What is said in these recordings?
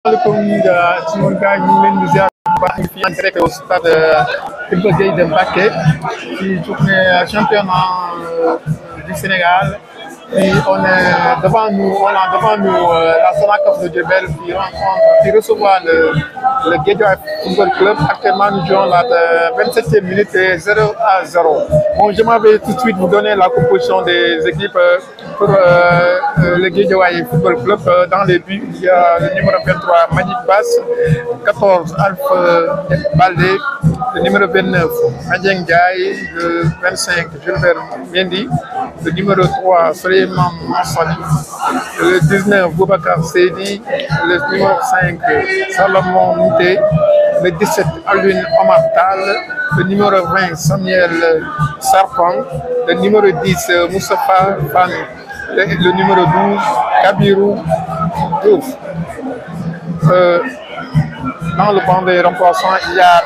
Asalaamaaleykum ci moom gars yi ñu ngi leen di ziar bu baax ñu fi en direct au stade Iba Gueye de Mbacké ci journée championnat du Sénégal et on a devant nous la Sonacos de Diourbel qui reçoit le Guédiawaye Football Club. Actuellement nous jouons la 27e minute et 0-0. Bon, je m'en vais tout de suite vous donner la composition des équipes pour le Guédiawaye Football Club. Dans les buts, il y a le numéro 23 Magic Bass, 14 Alpha Baldé, le numéro 29 Adjeng Ndiaye, le 25 Gilbert Mendy, le numéro 3 Souleymane Massali, le 19 Boubacar Seydi, le numéro 5 Salomon Mouté, le 17 Alioune Omar Tall, le numéro 20 Samuel Sarpong, le numéro 10 Moustapha Fan, le numéro 12 Kabirou Diouf. Dans le banc des remplaçants, il y a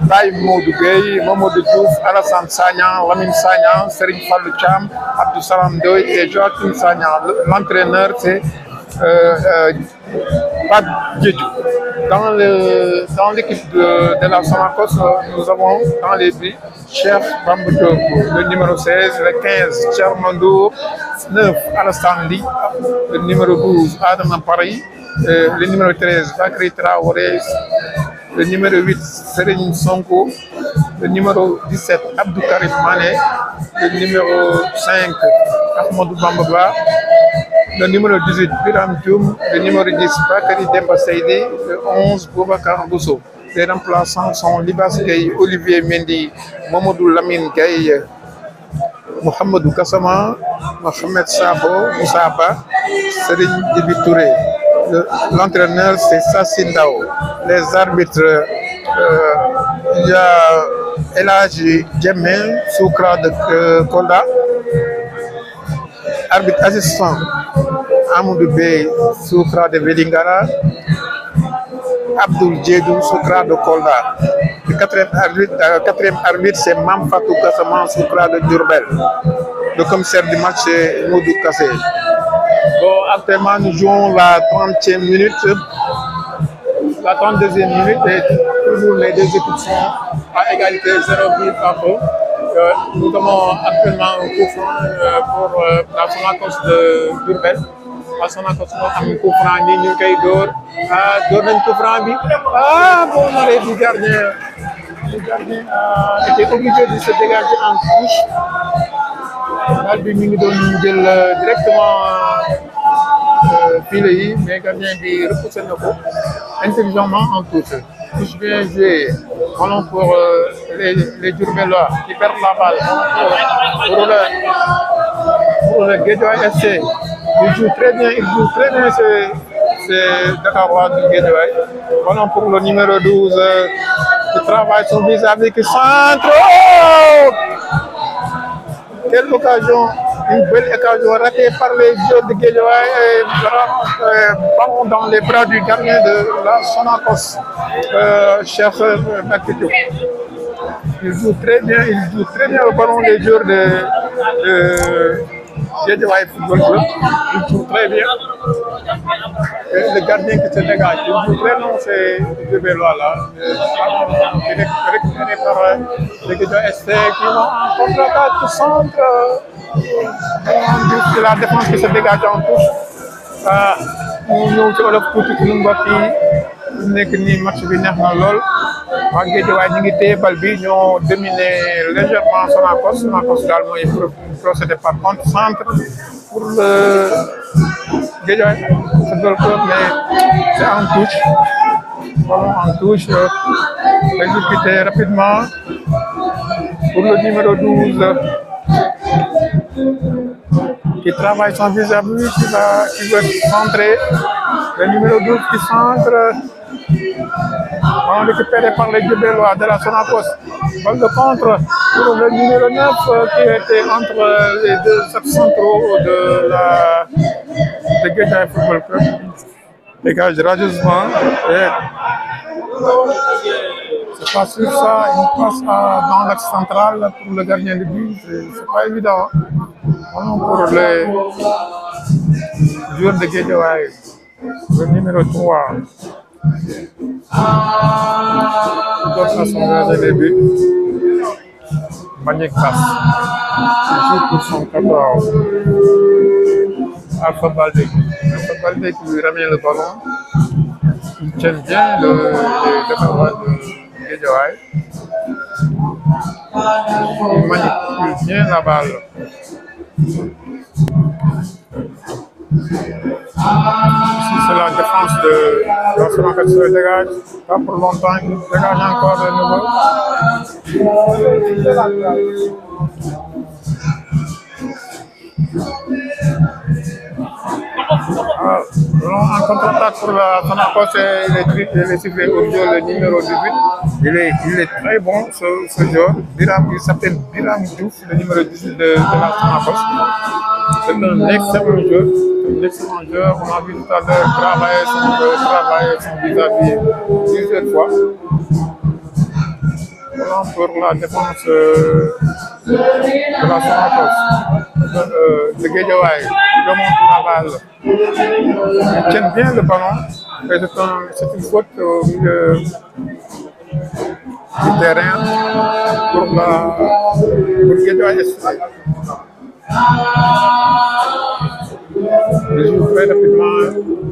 Baye Modou Gueye, Mamadou Diouf, Alassane Sagnan, Lamine Sagnan, Serigne Fallou Thiam, Abdou Salam Doy et Joachim Sagnan. L'entraîneur, c'est Pape Diédhiou. Dans l'équipe de la Sonacos, nous avons dans les buts Cheikh Bamba Diop, le numéro 16, le 15 Thierno 9 Alassane Ly, le numéro 12 Adama Paris, le numéro 13 Bakary Traoré, le numéro 8 Serigne Sonko, le numéro 17 Abdou Karim Mané, le numéro 5 Ahmadou Bamba, le numéro 18 Biram Dioum, le numéro 10 Bakary Demba Seydi, le 11 Boubacar Bousso. Les remplaçants sont Libas Gueye, Olivier Mendy, Mamadou Lamine Gueye, Mohamedou Kassama, Mohamed Sabo, Moussa Ba, Serigne Djibi Touré. L'entraîneur, c'est Sassi Ndao. Les arbitres, il y a El Hadji Djemel, Soukra de Kolda. Arbitre assistant, Amadou Bey, Soukra de Velingara. Abdoul Djedou, Soukra de Kolda. Le quatrième arbitre, c'est Mam Fatou Kassama, Soukra de Diourbel. Le commissaire du match, c'est Moudou Kassé. Bon, actuellement, nous jouons la 30e minute, la 32e minute, et toujours les deux équipes sont à égalité 0 but partout. Nous avons actuellement un coup franc pour la Sonacos de Diourbel. La Sonacos a un coup franc, ñu koy door nañ coup franc bi bon arrêt du gardien. Le gardien était obligé de se dégager en touche. Bal bi mi ngi doon jël directement filet yi, mais gardien bi repoussé na ko intelligemment en touche. Touche bien joué. Ballon pour les Diourbellois qui perdent la balle. Pour le Guédiawaye FC. Il joue très bien, c'est Dakarois du Guédiawaye. Ballon pour le numéro 12 qui travaille son vis-à-vis qui centre. Oh! Quelle occasion, une belle occasion ratée par les joueurs de Guédiawaye et ballon dans les bras du gardien de la Sonacos, Cheikh Mbacké Diop. Il joue très bien le ballon des joueurs de Guédiawaye Football Club. Il joue très bien. Et le gardien qui se dégage, il joue très long, c'est deux Bellois là. Récupéré par les Guédiawaye SC qui vont en contre-attaque, centre. C'est la défense qui se dégage en touche. Ñu ñëw ci olof tuuti ci ñun mbokk yi nekk nii match bi neex na lool. waa Guédiawaye ñu ngi téye bal bi ñoo dominé légèrement Sonacos daal mooy procédé par contre centre pour le Guédiawaye Football Club, mais c'est en touche. Ballon en touche, exécuté rapidement pour le numéro 12 qui travaille son vis-à-vis, qui veut centrer. Le numéro 12 qui centre. On récupéré par les Diourbellois de la Sonacos. Balle de contre pour le numéro 9 qui était entre les deux centraux de Guédiawaye Football Club. Dégage radieusement. C'est pas sur ça, il passe dans l'axe central pour le gardien de but. C'est pas évident. Pour les joueurs de Guédiawaye. Le numéro 3. Il donne à son gardien de but. Maniek Bass. Il joue pour son 14. Alpha Baldé. Alpha Baldé qui lui ramène le ballon. Il tient bien le défenseur de Guédiawaye. Il manipule bien la balle. Ici, c'est la défense de l'Arsenal qui se dégage. Pas pour longtemps, il dégage encore de nouveau. En contre-attaque pour l'Arsenal, il est sifflé au jeu le numéro 18. Il est très bon ce joueur. Il s'appelle Biram Diouf, le numéro 18 de l'Arsenal. C'est un excellent joueur. Un excellent joueur. On a vu tout à l'heure travailler son vis-à-vis plusieurs fois. Voilà pour la défense de la Sonacos de Guédiawaye. Il remonte la balle. Il tient bien le ballon. C'est une faute au milieu du terrain pour Guédiawaye FC. Il joue très rapidement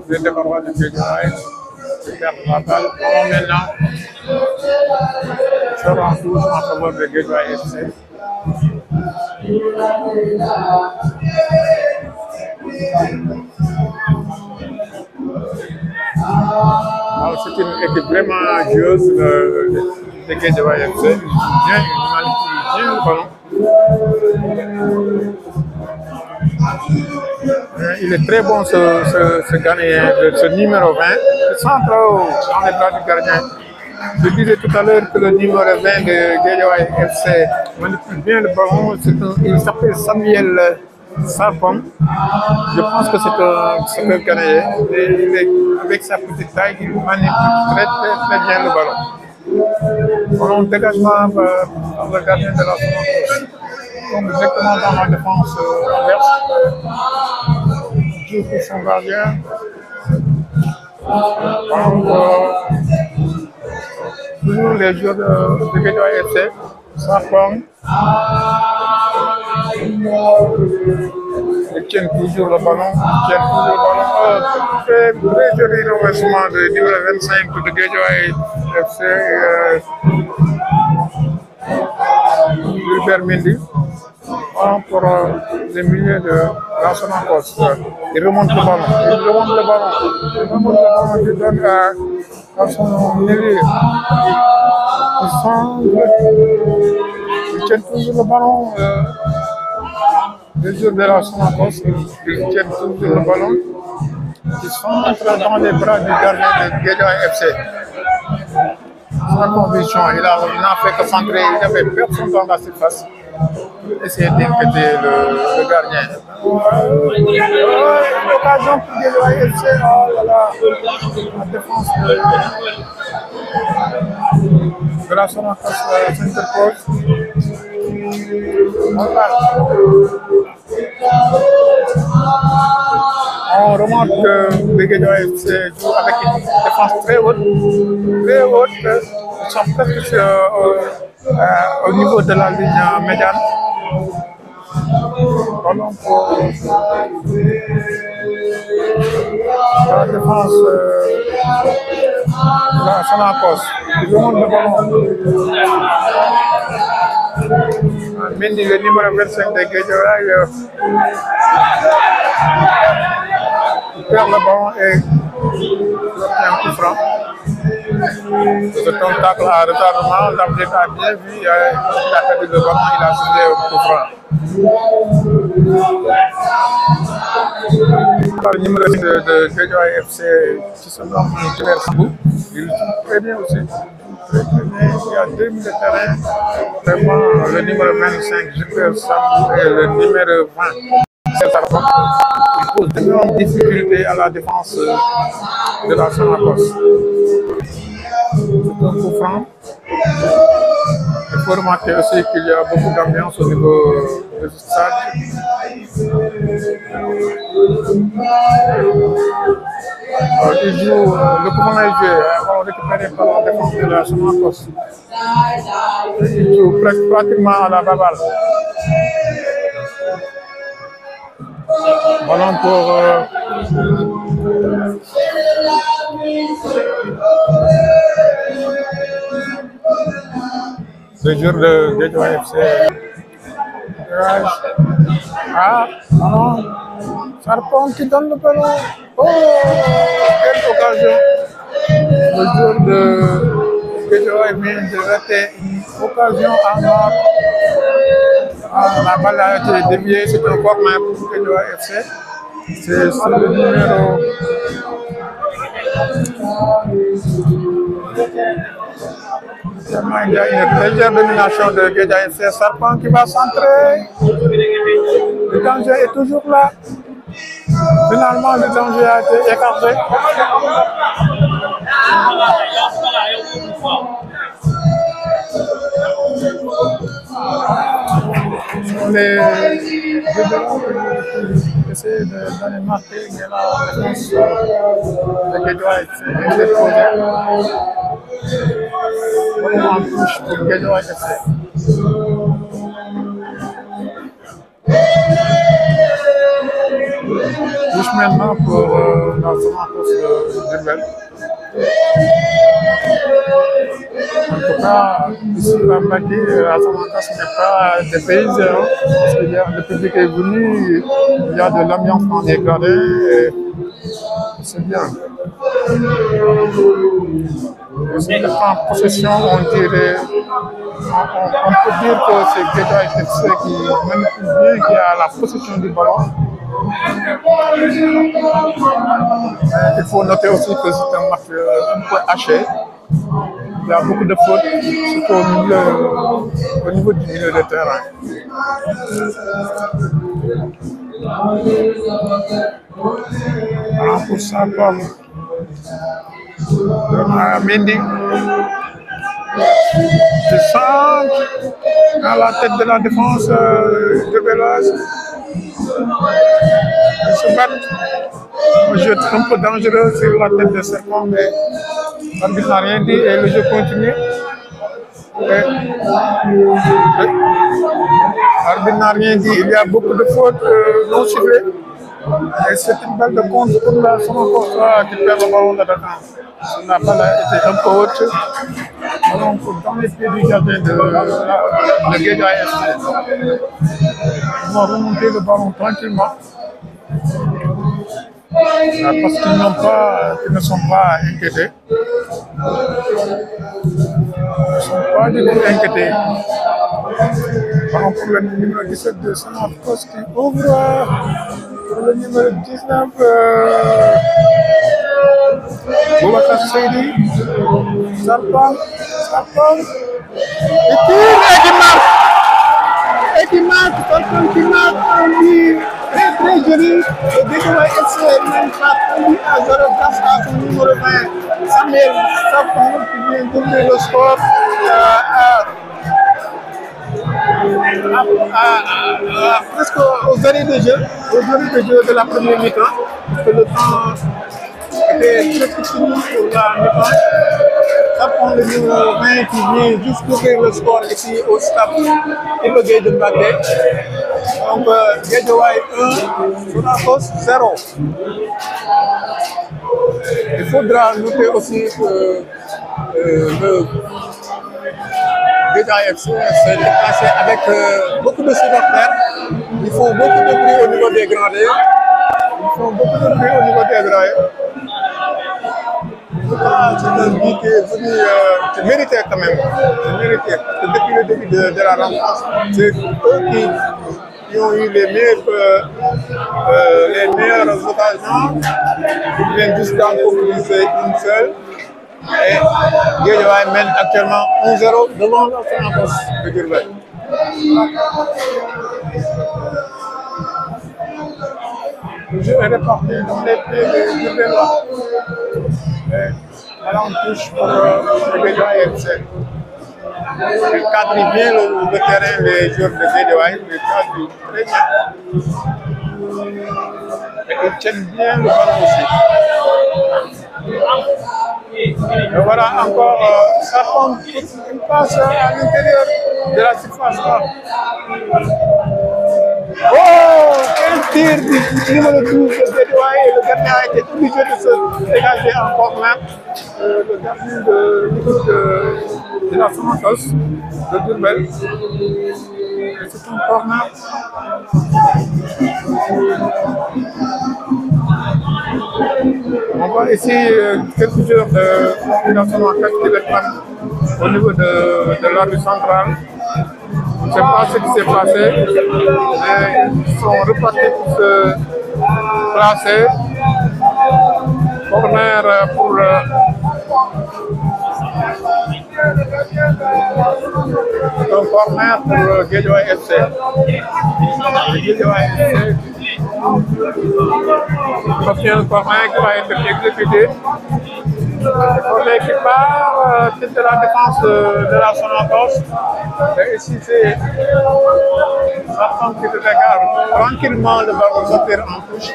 le défenseur de Guédiawaye. Il perd la balle. Maintenant, ça rend tout en faveur de Guédiawaye FC. C'est une équipe vraiment joueuse de Guédiawaye FC. Il manipule bien le ballon. Il est très bon ce gardien, ce numéro 20. Il centre dans les bras du gardien. Je disais tout à l'heure que le numéro 20 de Guédiawaye FC manipule bien le ballon. Il s'appelle Samuel Sarpong. Je pense que c'est un Canadien. Avec sa petite taille, il manipule très bien le ballon. Ballon dégagement par le gardien de la Sonacos. Donc directement dans la défense inverse. Il joue pour son gardien. Toujours les joueurs de Guédiawaye FC. Sarpong. Ils tiennent toujours le ballon. Très joli renversement de numéro 25 de Guédiawaye FC. Gilbert Mendy. Pour les milieux de la Sonacos. Il remonte le ballon. Il donne à son milieu. Il tient toujours le ballon. Les joueurs de la Sonacos, ils tiennent toujours le ballon. Ils sont dans les bras du gardien de Guédiawaye FC. Sa conviction, il n'a fait que centrer, il n'y avait personne dans la surface. Essayer d'inquiéter le gardien. L'occasion pour Guédiawaye FC, oh là là, la défense de la Sonacos s'interpose. On remarque que les Guédiawaye FC jouent avec une défense très haute. Ils sont presque au niveau de la ligne médiane. Ballon pour la défense de la Sonacos. Il remonte le ballon. Mendy, le numéro 25 de Guédiawaye, il perd le ballon et il obtient un coup franc. C'est un tacle à retardement. L'arbitre a bien vu, il a perdu le ballon, il a sifflé un coup franc. Le numéro 6 de Guédiawaye FC, qui se nomme Gilbert Sambou, il joue très bien aussi. Très bien. Il y a deux milieux de terrain. Vraiment, le numéro 25, Gilbert Sambou, et le numéro 20, Michel Sarpong. Il pose d'énormes difficultés à la défense de la Sonacos. C'est un coup franc. Il faut remarquer aussi qu'il y a beaucoup d'ambiance au niveau de ce stade. Il joue, le coup d'envoi est joué, on récupéré par la défense de la Sonacos. Il joue pratiquement à la baballe. Ballon pour le joueur de Guédiawaye FC. Ah, non, Sarpong qui donne le ballon. Oh, quelle occasion. Le joueur de Guédiawaye vient de rater une occasion en or. La balle a été déviée, c'est un corner pour Guédiawaye FC. C'est le numéro. Il y a une légère domination de Guédiawaye FC. Sarpong qui va centrer. Le danger est toujours là. Finalement, le danger a été écarté. Les essayer d'aller marquer, mais la défense de Guédiawaye est déposée. On en touche pour Guédiawaye FC. Touche maintenant pour la Sonacos de Diourbel. En tout cas, ici à Mbacké, la Sonacos n'est pas des pays zéro. Parce que le public est venu, il y a de l'ambiance dans les gradins. C'est bien. En possession, on dirait. On peut dire que c'est Guédiawaye FC qui manipule bien, qui a la possession du ballon. Il faut noter aussi que c'est un match un peu haché. Il y a beaucoup de fautes, surtout au niveau du milieu de terrain. Alors pour ça, comme Mendy, du centre à la tête de la défense diourbelloise. Ils se battent. Un jeu un peu dangereux sur la tête de Serpent, mais l'arbitre n'a rien dit et le jeu continue. L'arbitre n'a rien dit. Il y a beaucoup de fautes non sifflées. Et c'est une balle de compte pour la Sonacos qui perd le ballon de l'attaquant. La balle a été un peu haute. Donc, dans les pieds du gardien de Guédiawaye FC. Ils vont remonter le ballon tranquillement. Parce qu'ils ne sont pas inquiétés. Ils ne sont pas du tout inquiétés. Par exemple, pour le numéro 17 de Sonacos qui ouvre. Pour le numéro 19, Boubacar Seydi, Sarpong, il tire et qui marque, Sarpong qui marque un but très joli. Le Guédiawaye FC même frappe un but à 0 grâce à son numéro 20, Samuel Sarpong qui vient doubler le score presque aux arrêts de jeu, de la première mi-temps, parce que le temps était presque fini pour la mi-temps. Sarpong, le numéro 20 qui vient juste couvrir le score ici au stade Iba Gueye de Mbacké. Donc Guédiawaye 1, Sonacos 0. Il faudra noter aussi que le Guédiawaye FC s'est déplacé avec beaucoup de supporters. Ils font beaucoup de bruit au niveau des gradins. En tout cas, c'est un but qui est venu, c'est mérité quand même. C'est mérité. Parce que depuis le début de la rencontre, c'est eux qui ont eu les meilleures occasions. Ils viennent juste d'en concrétiser une seule. Et Guédiawaye mène actuellement 1-0 devant la Sonacos de Diourbel. Le jeu est réparti dans les pieds de Diourbellois. Ballon touche pour le Guédiawaye FC. Il cadre bien le terrain, les joueurs de Guédiawaye, ils cadrent très bien. ils tiennent bien le ballon aussi. Et voilà encore, ça tombe une passe à l'intérieur de la surface. Oh, quel tir du numéro 12 de Guédiawaye, et le gardien a été obligé de se dégager en corner. Le gardien de la Sonacos, de Diourbel. C'est un corner. On voit ici quelques joueurs de la Sonacos qui réclament au niveau de l'arbitre central. Je ne sais pas ce qui s'est passé, mais ils sont repartis pour se placer. Corner pour un corner pour Guédiawaye FC. Guédiawaye FC obtient un corner qui va être exécuté. Pour l'équipe part, de la défense de la Sonacos. Et ici, c'est Sarton qui regarde tranquillement le ballon sortir en touche.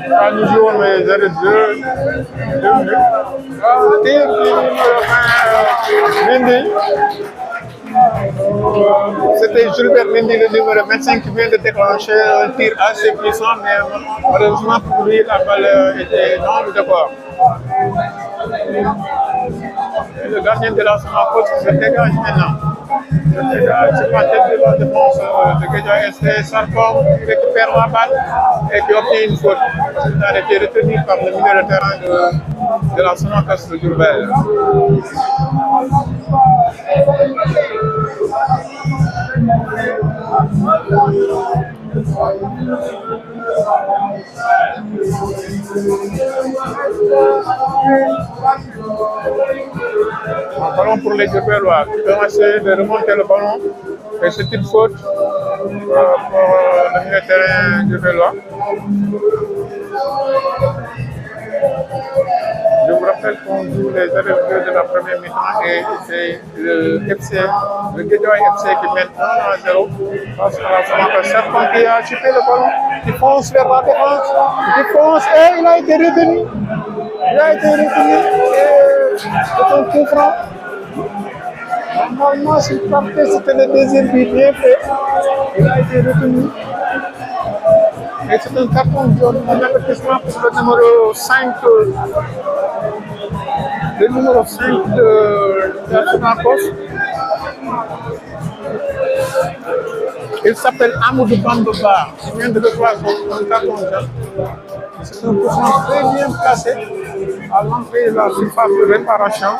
Quand nous jouons les arrêts de jeu, 2 minutes. Tir du numéro 20, Mendy. C'était Gilbert Mendy, le numéro 25, qui vient de déclencher un tir assez puissant, mais malheureusement pour lui, la balle était dans le décor. Et le gardien de la Sonacos se dégage maintenant. C'est la tête de la défense de Guédiawaye FC, Sarpom qui récupère la balle et qui obtient une faute. Il a été retenu par le milieu de terrain de la Sonacos de Diourbel. Un ballon pour les Diourbellois qui vont essayer de remonter le ballon. Et c'est une faute pour le milieu de terrain Diourbellois. Je vous rappelle qu'on joue les arrêts de la première mi-temps et c'est le Guédiawaye FC qui mène 1-0 face à la Sonacos. Sarton qui a chipé le ballon, qui fonce vers la défense, qui fonce et il a été retenu. Il a été retenu et c'est un coup franc. Normalement, s'il partait, c'était le deuxième but bien fait. Il a été retenu. Et c'est un carton jaune, un avertissement pour le numéro 5. Le numéro 5 de la Sonacos. Il s'appelle Amadou Bamba. Il vient de recevoir un carton jaune. C'est un poisson très bien placé à l'entrée de la surface de réparation.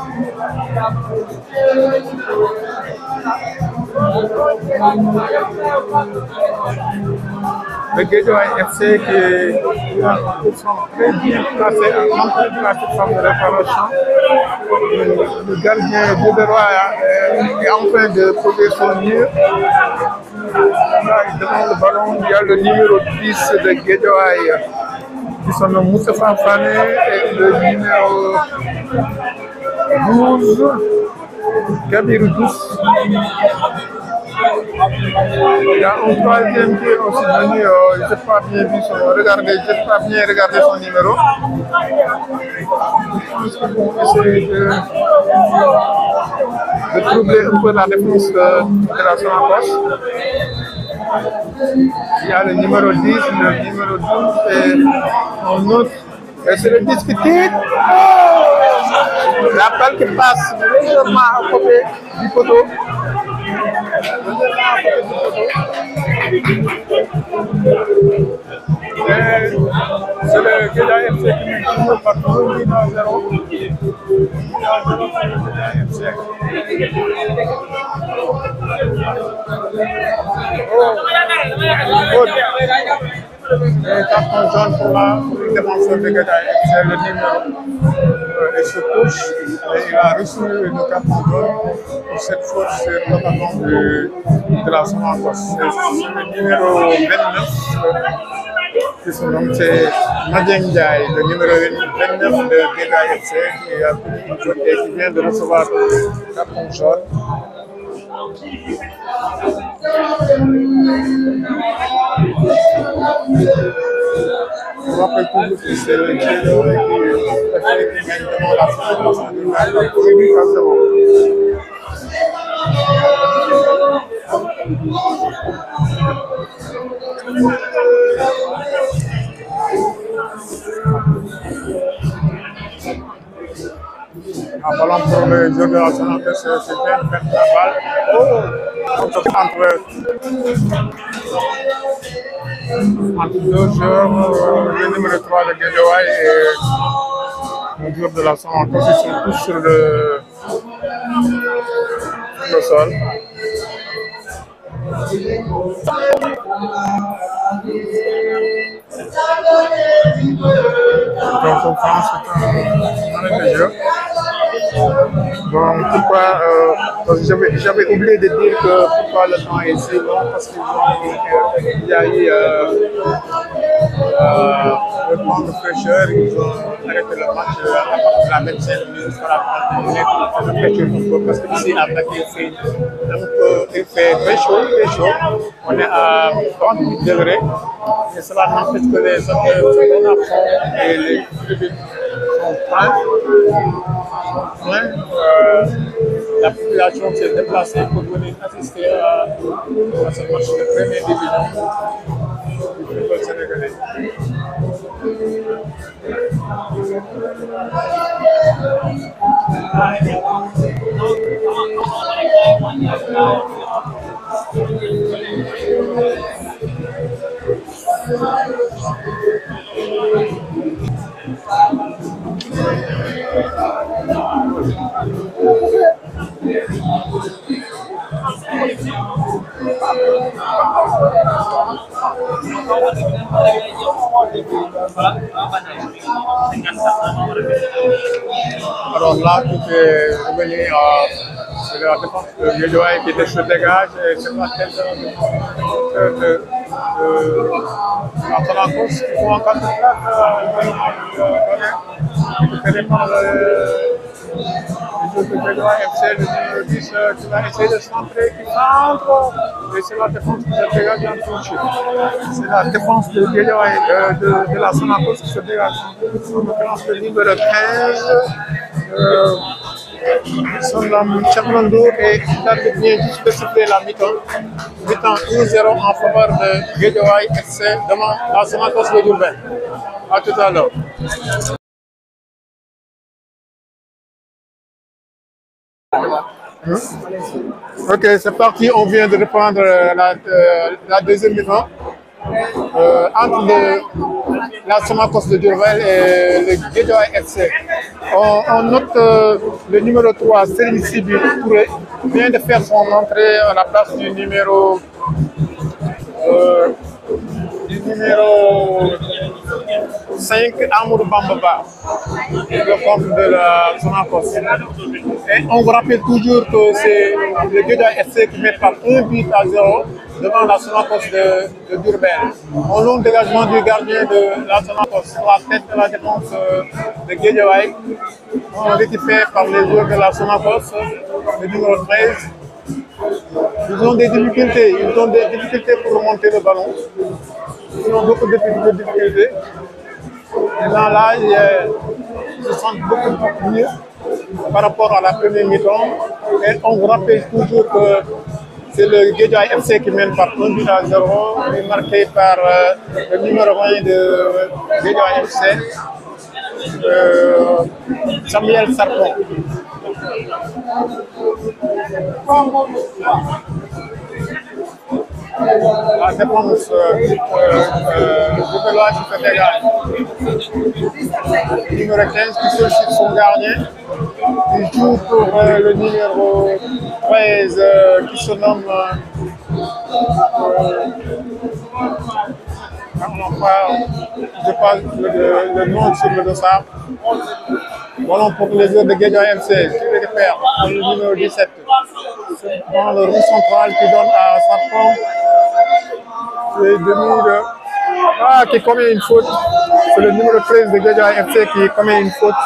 Le Guédiawaye FC qui est un poisson très bien placé à l'entrée de la surface de réparation. Le gardien Diourbellois est en train de poser son mur. Devant le ballon, il y a le numéro 10 de Guédiawaye qui sont le Moustapha Fane et le numéro 12, Kabir Douce. Il y a un troisième qui est aussi venu, je n'ai pas bien vu son, regardez, je n'ai pas bien regardé son numéro. Je pense qu'ils vont essayer de troubler un peu la défense de la Sonacos. Il y a le numéro 10, le numéro 12 et un autre. Et c'est le 10 qui tire. La balle qui passe légèrement à côté du poteau. C'est le Guédiawaye FC qui mène toujours par 1-0. Le carton jaune pour le défenseur de Guédiawaye FC, le numéro. Il se touche et il a reçu le carton jaune pour cette faute sur le ballon de la Sonacos. C'est le numéro 29. qui se nomme, c'est Madien Ndiaye, le numéro 29 de Guédiawaye FC, qui vient de recevoir le carton jaune. Je rappelle toujours que c'est le Diallo qui mène devant la fin de la un ballon pour le jeu de la Sonate, c'est bien de mettre la balle. Entre deux joueurs, le numéro 3 de Guédiawaye et le joueur de la Sonate, ils sont tous sur le sol. Donc, on pense que c'est un arrêt de jeu. Donc, pourquoi j'avais oublié de dire que pourquoi le temps est si long, parce qu'il y a eu le temps de fraîcheur, ils ont arrêté le match à partir de la 25 minutes jusqu'à la 30 minutes, parce que ici à Baké, il fait très chaud, on est à 38 degrés, et cela n'empêche que les autres et les publics sont pleins. La population s'est déplacée pour venir assister à ce match de première division du football sénégalais. Alors là, tout est revenu c'est la défense de Guédiawaye qui était se dégage et c'est pas telle de la course qui font en contre-attaque récupéré par le joueur de Guédiawaye FC, le numéro 10 qui va essayer de centrer, qui centre et c'est la défense qui se dégage en touche. C'est la défense de Guédiawaye de la Sonacos qui se dégage. En l'occurrence, le numéro 15. Son nom Chakrandour et il vient juste de siffler la mi-temps. Mi-temps 1-0 en faveur de Guédiawaye FC devant la Sonacos de Diourbel. À tout à l'heure. Ok, c'est parti. On vient de reprendre la deuxième mi-temps. Entre la Sonacos de Diourbel et le Guédiawaye FC. On note le numéro 3, Serigne Sibi Touré, vient de faire son entrée à la place du numéro 5, Amour Bambaba, le compte de la Sonacos. Et on vous rappelle toujours que c'est le Guédiawaye FC qui met par 1-0 devant la Sonacos de Diourbel. Au long dégagement du gardien de la Sonacos, la tête de la défense de Guédiawaye, on récupéré par les joueurs de la Sonacos, le numéro 13. Ils ont des difficultés, pour remonter le ballon. Ils ont beaucoup de difficultés. Maintenant là, ils se sentent beaucoup mieux par rapport à la première mi-temps. Et on vous rappelle toujours que c'est le Guédiawaye FC qui mène par 1-0, marqué par le numéro 20 de Guédiawaye FC, Samuel Sarpon. La défense Diourbellois qui se dégage. Numéro 15 qui sollicite son gardien. Il joue pour le numéro 13 qui se nomme je parle le nom sur le dossard. Voilà pour les joueurs de Guédiawaye FC qui récupère le numéro 17 dans le rond central qui donne à Sarpon. C'est demi qui commet une faute. C'est le numéro 13 de Guédiawaye FC qui commet une faute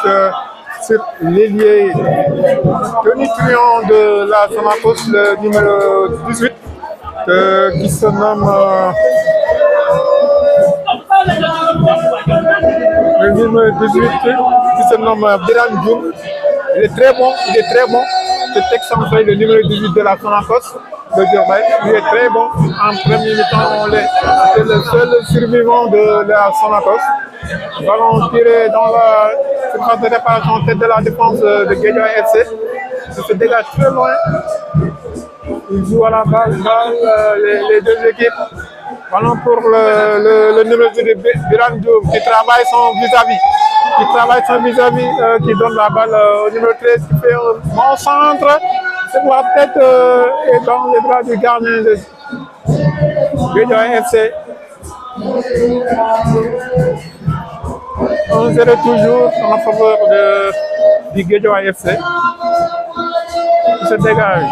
sur l'ailier tonitruant de la Sonacos, le numéro 18, qui se nomme le numéro 18 qui se nomme Biran Djoum. Il est très bon, Cet excentré, le numéro 18 de la Sonacos de Diourbel, il est très bon. En premier mi-temps, c'est le seul survivant de la Sonacos. Ballon tiré dans la surface de réparation, tête de la défense de Guédiawaye FC. Ça se dégage très loin. Il joue à la balle, les deux équipes. Ballon pour le numéro 18 Biran Dioum qui travaille son vis-à-vis. Qui donne la balle au numéro 13 qui fait un bon centre. C'est la tête est dans les bras du gardien de Guédiawaye FC. 1-0 toujours en faveur du Guédiawaye FC. Il se dégage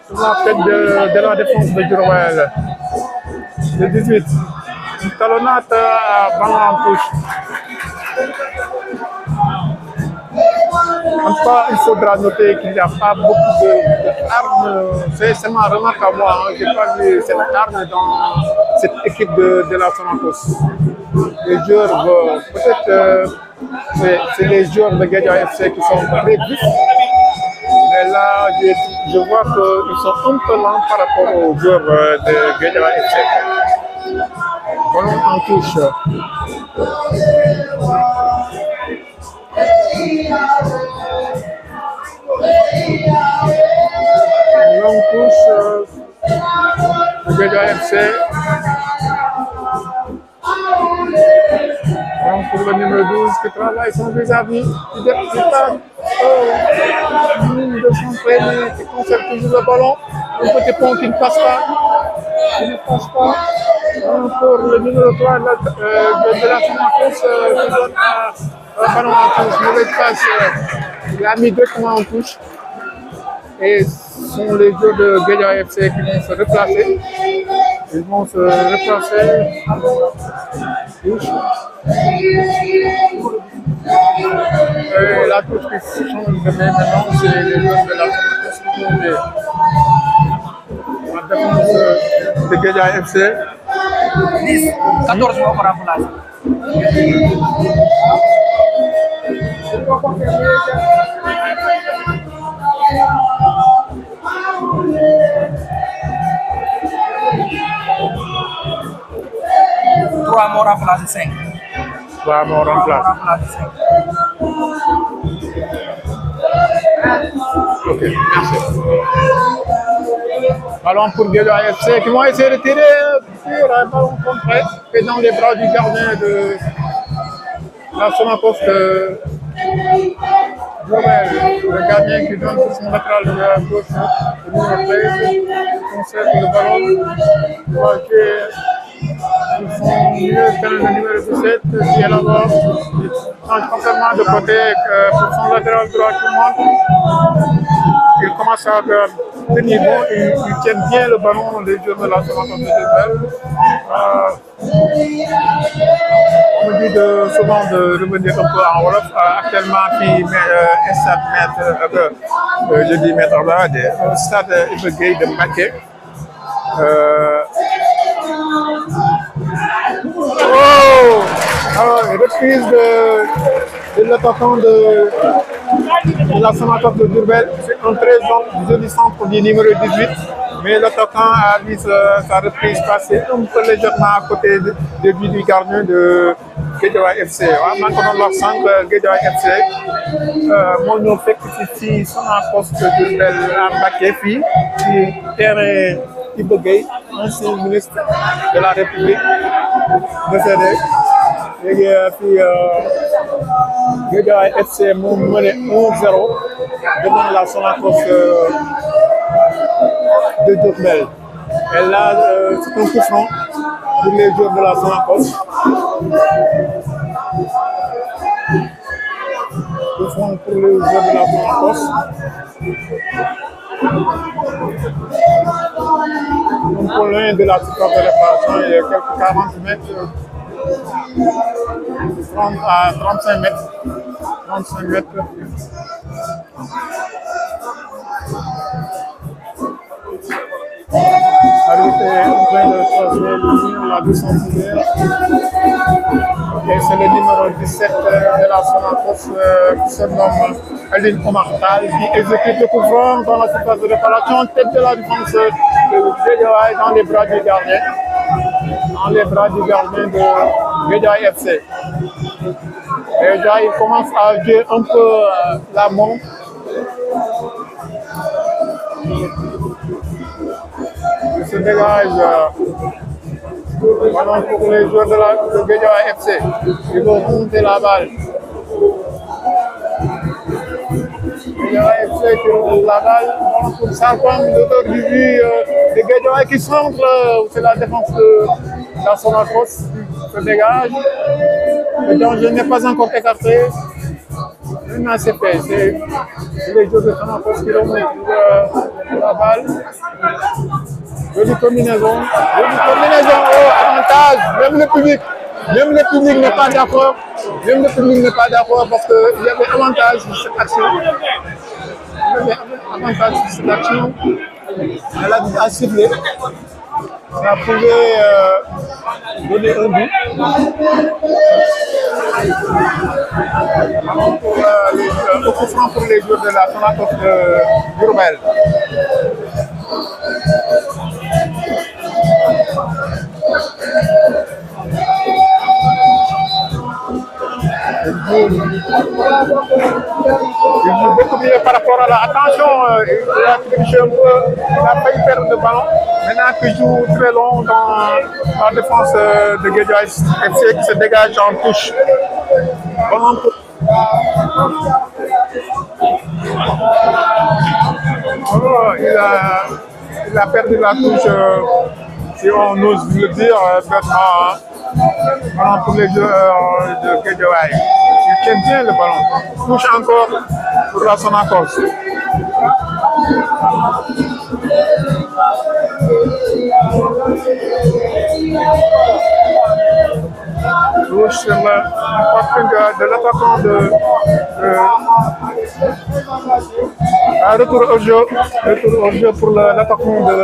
sur la tête de la défense de Diourbel. Le 18. Une talonnade à ballon en touche. En tout cas, il faudra noter qu'il n'y a pas beaucoup d'armes. C'est seulement remarquable. Je n'ai pas vu cette arme dans cette équipe de la Sonacos. Les joueurs, peut-être, c'est les joueurs de Guédiawaye FC qui sont très vifs. Mais là, je vois qu'ils sont un peu lents par rapport aux joueurs de Guédiawaye FC. Ballon en touche. Longue touche de Guédiawaye FC. Donc pour le numéro 12 qui travaille son vis-à-vis, qui départ ligne de s'entraîner, qui conserve toujours le ballon. Un petit pont qui ne passe pas. Pour le numéro 3 de la Sonacos qui donne un ballon en touche. Mauvaise passe. Il a mis directement en touche. Et ce sont les joueurs de Guédiawaye FC qui vont se replacer. Ils vont se replacer. Et la touche qui change de main maintenant, c'est les joueurs de la Sonacos qui font la défense de Guédiawaye FC. 10, 14 moo ko remplacé. Trois moo remplacé 5. Trois moo remplacé. Ok, merci. Ballon pour Guédiawaye FC qui vont essayer de tirer sur un ballon contré et dans les bras du gardien de la Sonacos de Diourbel. Le gardien qui donne sur son latéral de la gauche, le numéro 13, conserve le ballon. Ils font mieux que le numéro 17 qui est là-bas. Ils changent complètement de côté pour son latéral droit qui monte. Il commence à tenir bon, ils tiennent bien le ballon, les joueurs de la Sonacos de Diourbel. On me dit souvent de revenir un peu en Wolof. Actuellement, puis stade maître, je dis maître Abdoulaye, au stade Iba Gueye de Mbacké. Reprise de l'attaquant de la Sonacos de Diourbel. C'est un très joli centre du numéro 18. Mais l'attaquant a vu sa reprise passer un peu légèrement à côté du gardien de Guédiawaye FC. Man ko doon wax sànq Guédiawaye FC moo ñëw fekk ci Sonacos de Diourbel à Mbacké fii ci terrain Iba Gueye, ancien ministre de la République décédé. léegi fii Guédiawaye FC moo mené 1-0 devant la Sonacos de Diourbel. Et là, c'est un coup franc pour les joueurs de la Sonacos. Coup franc pour les joueurs de la Sonacos. un peu loin de la surface de réparation, il y a quelques 40 mètres, 30 à 35 mètres. 35 mètres. L'arbitre est en train de choisir le numéro à 200 mètres. Et c'est le numéro 17 de la Sonacos qui se nomme Aline Omar Tal, qui exécute le coup franc dans la surface de réparation, tête de la défense de Guédiawaye dans les bras du gardien. Dans les bras du gardien de Guédiawaye FC. Et déjà, il commence à jouer un peu la montre. Il se dégage. Ballon pour les joueurs de Guédiawaye FC. Ils vont monter la balle. Guédiawaye FC qui remonte la balle. Ballon pour Sarpong, l'auteur du but de Guédiawaye qui centre. C'est la défense de la Sonacos qui se dégage. Le danger n'est pas encore écarté. Maintenant, c'est fait. C'est les joueurs de Sonacos qui remontent la balle. Jolie combinaison. Oh, avantage. Même le public n'est pas d'accord. Même le public n'est pas d'accord parce qu'il y avait avantage sur cette action. Il y avait avantage sur cette action. Elle a sifflé. Ça pouvait donner un but. Beaucoup de francs pour les joueurs de la Sonacos de Diourbel. Il joue beaucoup mieux par rapport à la attention. Il a failli perdre le ballon. Maintenant qu'il joue très long dans la défense de Guédiawaye FC qui se dégage en touche. Il a perdu la touche, si on ose le dire, maintenant pour les joueurs de Guédiawaye. Il tient bien le ballon. Touche encore pour la Sonacos. Touche sur le parking de l'attaquant de retour au jeu pour l'attaquant de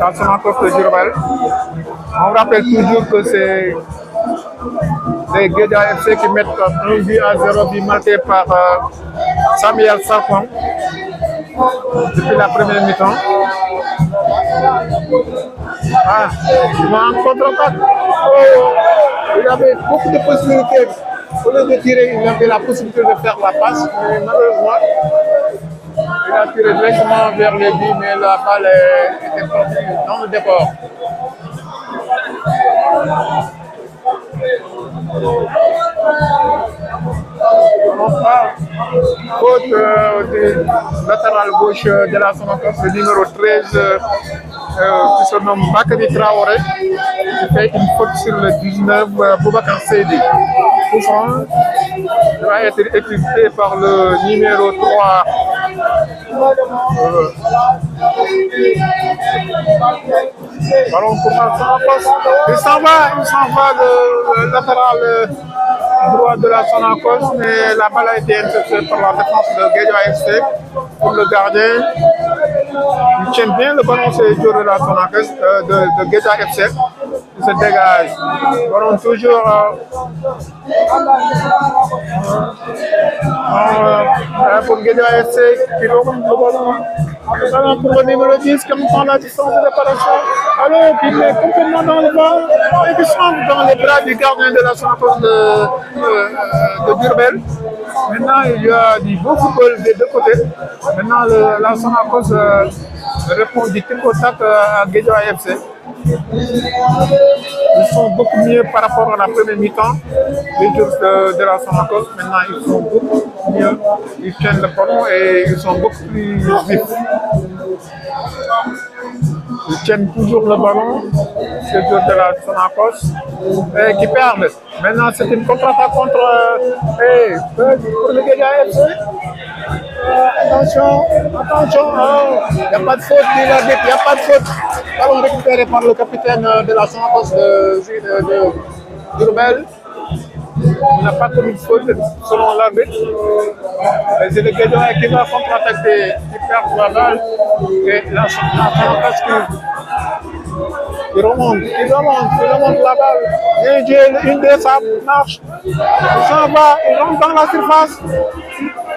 la Sonacos de Diourbel. On rappelle toujours que c'est les Guédiawaye FC qui mettent un but à 0, but marqué par Samuel Sarpong depuis la première mi-temps. Ah, il va en contre-attaque. Oh, il avait beaucoup de possibilités. Au lieu de tirer, il avait la possibilité de faire la passe, mais malheureusement, il a tiré directement vers les buts, mais la balle était partie dans le départ. Enfin, faute du latéral gauche de la Sonacos, le numéro 13, qui se nomme Bakary Traoré, qui fait une faute sur le 19, Boubacar Seydi. Couvrant va être exécuté par le numéro 3. Ballon pour la Sonacos. Il s'en va le latéral droit de la Sonacos, mais la balle a été interceptée par la défense de Guédiawaye FC pour le gardien. Il tient bien le ballon, c'est le joueur de la Sonacos, de Guédiawaye FC. Il se dégage. Ballon toujours pour Guédiawaye FC qui remonte le ballon. Pour le numéro 10 qui prend la distance de réparation. Alors qu'il est complètement dans le ballon et qui semble dans les bras du gardien de la Sonacos de Diourbel. Maintenant, il y a du beau football des deux côtés. Maintenant, la Sonacos répond du tic au tac à Guédiawaye FC. Ils sont beaucoup mieux par rapport à la première mi-temps. Les joueurs de la Sonacos, maintenant, ils sont beaucoup mieux. Ils tiennent le ballon et ils sont beaucoup plus vifs. Ils tiennent toujours le ballon, ces joueurs de la Sonacos, qui perdent. Maintenant, c'est une contre-attaque contre pour le Guédiawaye FC. Attention, attention, il n'y a pas de faute, il n'y a pas de faute. Ballon récupéré par le capitaine de la Sonacos de Diourbel. Il n'a pas commis de faute selon l'arbitre. C'est le Guédiawaye qui va contre-attaquer, qui perd la balle. Et la Sonacos qui remonte la balle. Et Dieu, une de ça marche. Il s'en va, il rentre dans la surface.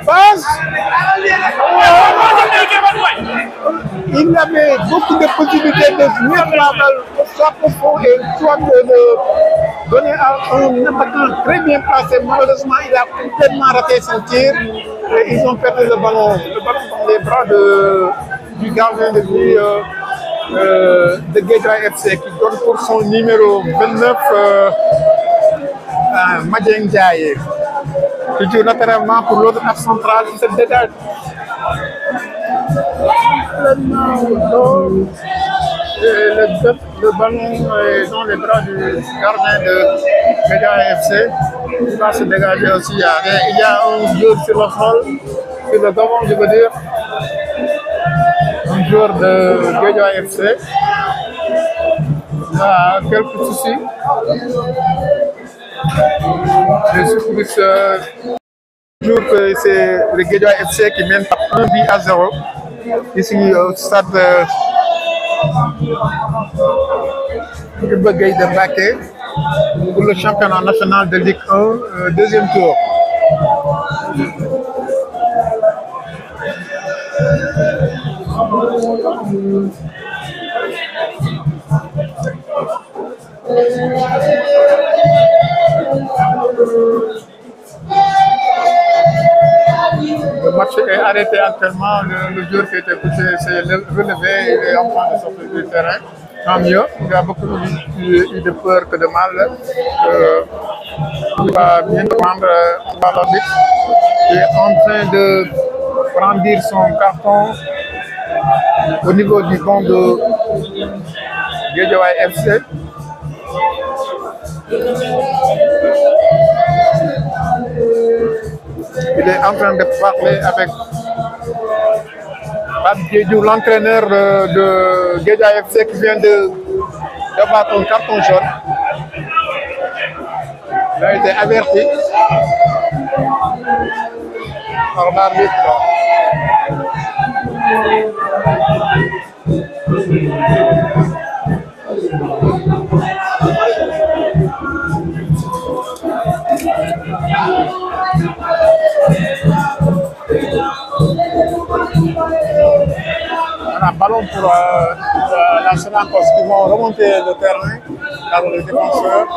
Passe. Il avait beaucoup de possibilités de mettre la balle soit au fond et soit de donner à un attaquant très bien placé. Malheureusement, il a complètement raté son tir. Et ils ont perdu le ballon dans les bras du gardien de but de Guédiawaye FC qui donne pour son numéro 29 Madjeng Ndiaye. Qui joue latéralement pour l'autre axe central, il se dégage. Le ballon est dans les bras du gardien de Guédiawaye FC. Il va se dégager aussi. Il y a un joueur sur le sol, sur le devant, je veux dire. Un joueur de Guédiawaye FC. Il a quelques soucis. Je suppose que c'est le Guédiawaye FC qui mène par 1-0 ici au stade Iba Gueye de Mbacké pour le championnat national de Ligue 1, deuxième tour. Le match est arrêté actuellement. Le joueur qui était poussé s'est relevé, il est en train de sortir du terrain. Tant mieux, il a beaucoup eu de peur que de mal. Il va bien prendre par l'arbitre. Il est en train de brandir son carton au niveau du banc de Guédiawaye FC. Il est en train de parler avec Pape Diédhiou, l'entraîneur de Guédiawaye FC qui vient d'avoir un carton jaune. Il a été averti par l'arbitre. On a ballon pour la Sonacos qui vont remonter le terrain par les défenseurs.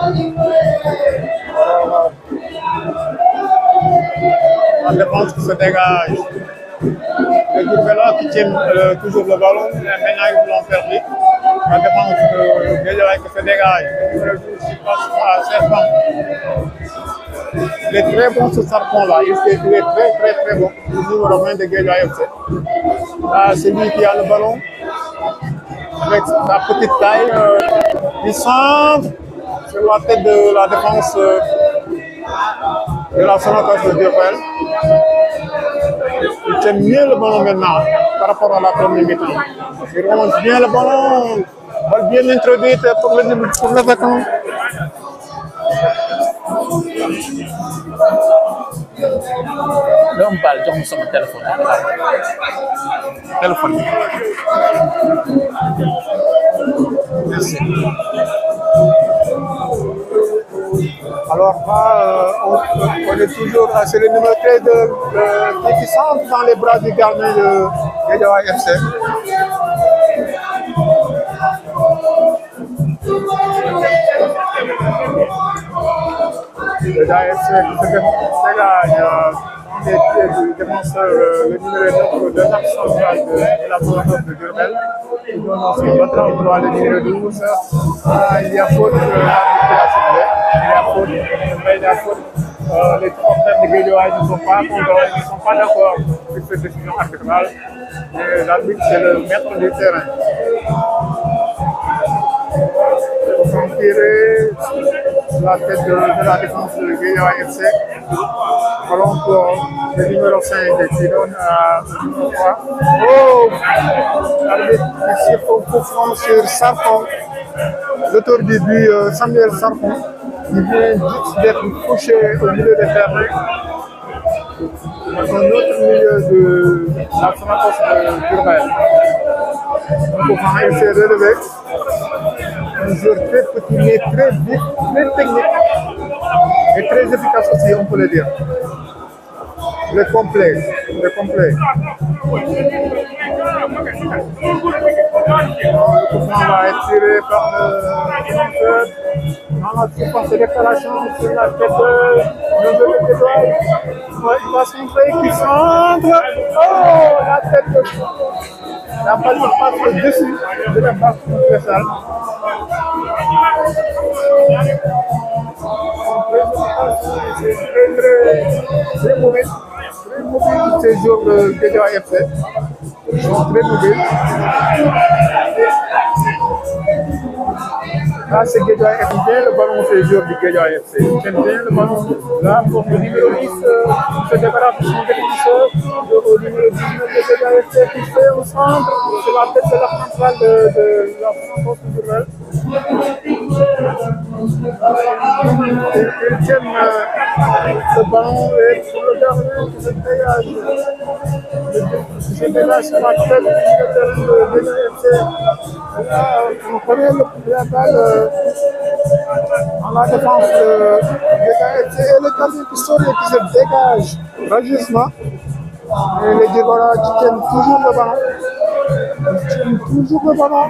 La défense qui se dégage. Les Diourbellois qui tiennent toujours le ballon, maintenant ils l'ont perdu. La défense de Guédiawaye qui se dégage. Le numéro 12 qui passe à Serpent. Il est très bon ce Serpent-là, il est très bon. Le numéro 20 de Guédiawaye FC. Là, c'est lui qui a le ballon. Avec sa petite taille, il centre sur la tête de la défense de la Sonacos de Diourbel. Il tient mieux le ballon maintenant par rapport à la première mi-temps. Il remonte bien le ballon, balle bien introduite pour l'attaquant. L'homme parle, jox sama téléphone. Téléphone. Merci. Alors là, on est toujours, c'est le numéro 13 qui centre dans les bras du gardien de Guédiawaye FC. Guédiawaye FC qui se dégage dans les pieds du défenseur, le numéro 9 de l'axe central de la Sonacos de Diourbel. Il donne ensuite latéral droit le numéro 12. Il y a faute, il y a faute. Les supporters de Guédiawaye ne sont pas d'accord avec cette décision arbitrale. L'arbitre, c'est le maître du terrain. Ils sont tirés sur la tête de la défense de Guédiawaye FC. Ballon pour Le numéro 5 qui donne à numéro 3. Oh! L'arbitre ici pour franc sur Sarpon. L'auteur du but, Samuel Sarpon, il vient juste d'être couché au milieu des terrains. Un autre milieu de la Sonacos de Durbel. Donc, il s'est relevé. Un joueur très petit, mais très vite, très technique et très efficace aussi, on peut le dire. Le complet, le complet. Le coup franc va être tiré par le défenseur. Dans la surface de déclaration sur la tête de Guédois. Il va centrer, qui centre. Oh, la tête de la balle passe au-dessus de la barre transversale. C'est très mauvais. Très mobile ces joueurs de Guédois FC. Ils sont très mobiles. Là, c'est Guédois FC. Ils tiennent le ballon, ces joueurs du Guédois FC. Ils tiennent bien le ballon. Là, pour le numéro 10, se débarrasse de son défenseur. Au numéro 19 de Guédois FC qui fait au centre. C'est la tête de la centrale de la France du Durbel. Ils tiennent le ballon et pour le gardien qui se dégage. Se dégage sur la tête du Guédois FC. Là, on connaît la balle en la défense de Guédois FC et le gardien Pistorius qui se dégage rageusement. Et les Guédois qui tiennent toujours le ballon. Ils tiennent toujours le ballon.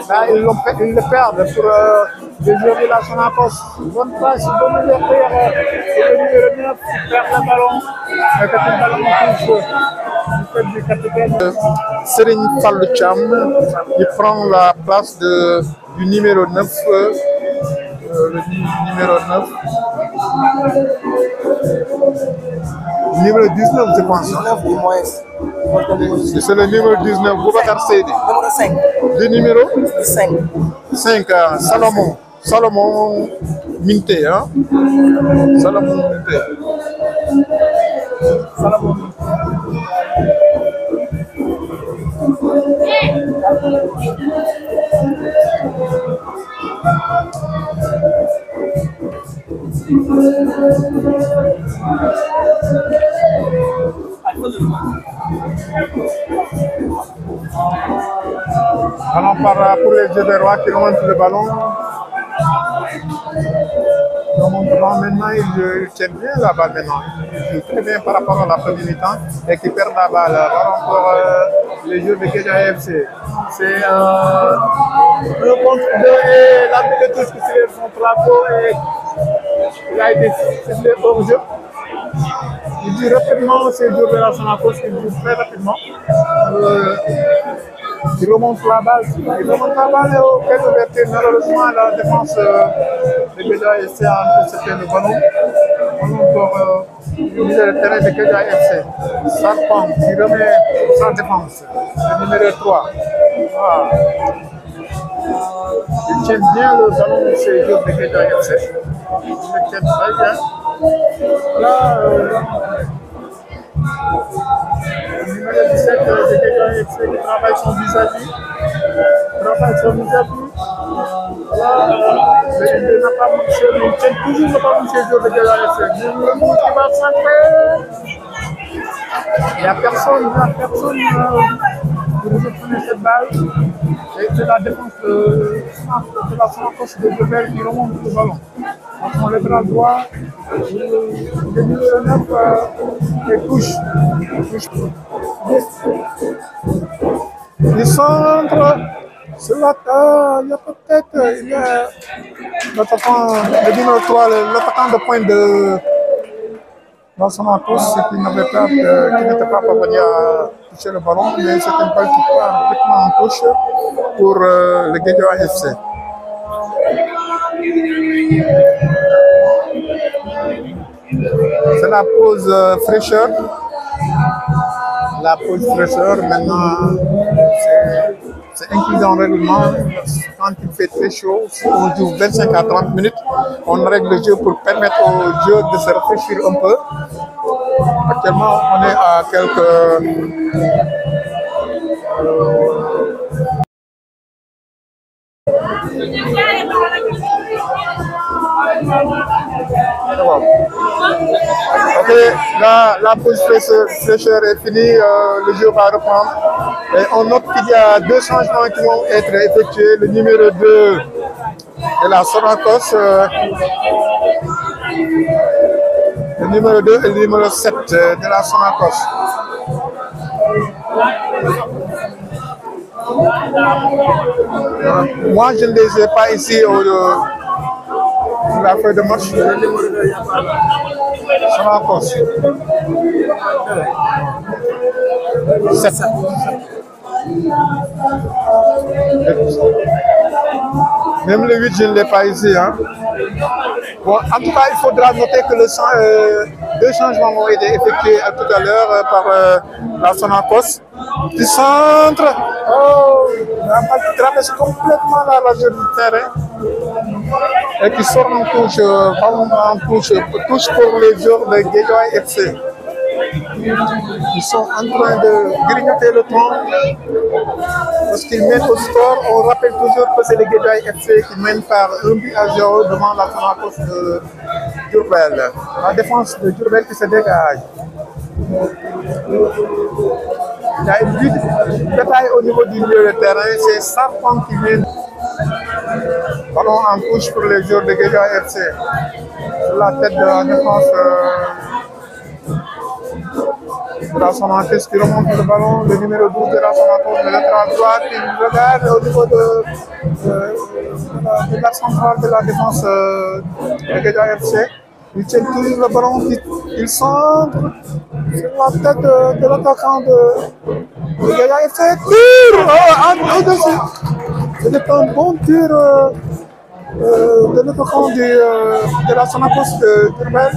Là, ils le perdent pour les joueurs de la Sonacos. Bonne passe, bonne ouverture. Et le numéro 9 perd le ballon. Le ballon touche du capitaine. Serigne Fallou Thiam, qui prend la place du numéro 9. Le numéro 9. Numéro 19, je pense. 19 du moins. C'est le numéro 19, Boubacar Seydi. Numéro 5. Le numéro 5. 5, Salomon. Salomon Minté, hein? Salomon Minté. Salomon Minté. Alors pour les Générois qui remontent le ballon, maintenant ils tiennent bien la balle maintenant. Ils jouent très bien par rapport à la première mi-temps et qui perdent la balle. Alors pour les joueurs de Guédois FC, c'est un contre 2 et l'arbitre de touche qui tire son drapeau et il a été sifflé hors jeu. Il dit rapidement ces joueurs de la Sonacos, ils jouent très rapidement. Il remonte la balle. Il remonte la balle et auquel ouverture, malheureusement, la défense de Guédois FC a intercepté le ballon. Ballon pour le milieu de terrain de Guédois FC. Sarpon qui remet sa défense. Le numéro 3. Voilà. Il tient bien le ballon de ces joueurs de Guédois FC. Il le tient très bien. Là, le numéro 17 de Guédois FC qui travaille son vis-à-vis. Là, il n'a pas marché, mais il tient toujours le ballon chez eux de Guédois FC. Le mot qui va centrer. Il n'y a personne pour retourner cette balle. Et c'est la défense de la Sonacos de Durbel qui remonte le ballon. On le bras droit, le numéro 9 et touche. Il centre sur la il y a peut-être l'attaquant, le numéro 3, l'attaquant de pointe de la Sonacos qui n'était pas parvenu à toucher le ballon, mais c'est une balle qui part complètement en touche pour le Guédois FC. C'est la pause fraîcheur. La pause fraîcheur, maintenant, c'est inclus dans le règlement. quand il fait très chaud, si on joue 25 à 30 minutes, on règle le jeu pour permettre aux joueurs de se réfléchir un peu. Actuellement, on est à Ok, la pause fraîcheur est finie, le jeu va reprendre. Et on note qu'il y a deux changements qui vont être effectués. Le numéro 2 de la Sonacos, le numéro 2 et le numéro 7 de la Sonacos. Moi, je ne les ai pas ici sur la feuille de match. Sonacos. 7. Même le 8, je ne l'ai pas ici. Hein. Bon, en tout cas, il faudra noter que deux changements ont été effectués tout à l'heure par la Sonacos. Du centre, la balle qui traverse complètement la largeur du terrain et qui sort en touche pour les joueurs de Guédiawaye FC. Ils sont en train de grignoter le temps parce qu'ils mènent au score. On rappelle toujours que c'est les Guédiawaye FC qui mènent par 1-0 devant la Sonacos de Diourbel. La défense de Diourbel qui se dégage. Il y a une petite bataille au niveau du milieu de terrain. C'est Sarpong qui mène. Ballon en touche pour les joueurs de Guédiawaye FC. Sur la tête de la défense. La Sonacos qui remonte le ballon, le numéro 12 de la Sonacos, le latéral droit qui regarde au niveau de la centrale de la défense de Guédiawaye FC. Il tient toujours le ballon, il centre sur la tête de l'attaquant de Guédiawaye FC. Tir au-dessus. C'était un bon tir de l'attaquant de la Sonacos de Diourbel,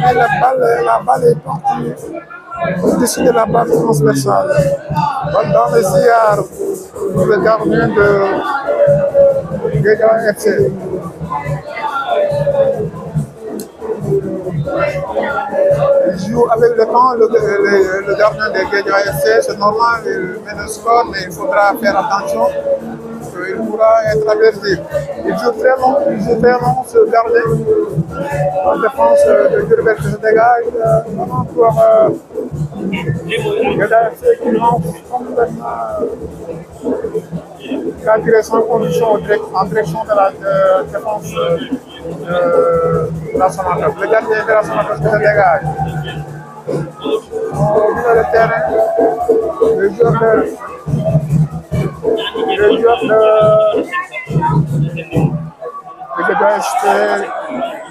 mais la balle est partie au-dessus de la barre transversale. Dans les sillard pour le gardien de Guédiawaye FC. Il joue avec le temps, le gardien de Guédiawaye FC, c'est normal, il met le score, mais il faudra faire attention. Il pourra être agressif. Il joue très long, ce gardien. La défense de Diourbel qui se dégage. Pour Guédiawaye FC qui lance complètement la direction en condition en direction de la défense de la Sonacos. Le gardien de la Sonacos qui se dégage. Au milieu de terrain, le joueur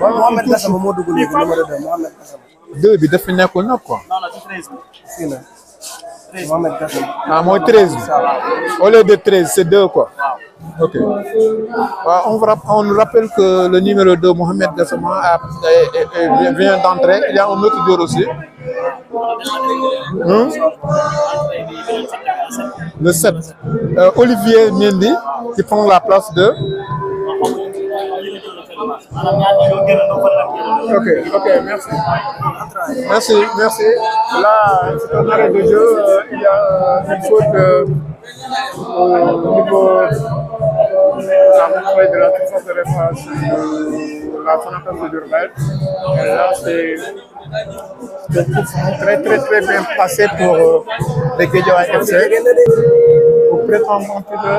Mohamed Gassama moo dugg léegi numéro 2 Mohamed Gassama. 2 bi dafa nekkul nag quoi. Non, ci 13 bi. Fii la. Mohamed Gassama. Ah, mooy 13 bi. Au lieu de 13, c'est 2 quoi. Ok. On nous rappelle que le numéro 2, Mohamed Gassama, vient d'entrer. Il y a un autre joueur aussi. Le 7. Olivier Mendy qui prend la place de. Ok, merci. Merci. Là, c'est un arrêt de jeu. Il y a une faute au niveau de la défense de référence de la Sonacos de Diourbel. Là, c'est très bien passé pour les Guédiawaye FC. Pour prétendre un petit peu.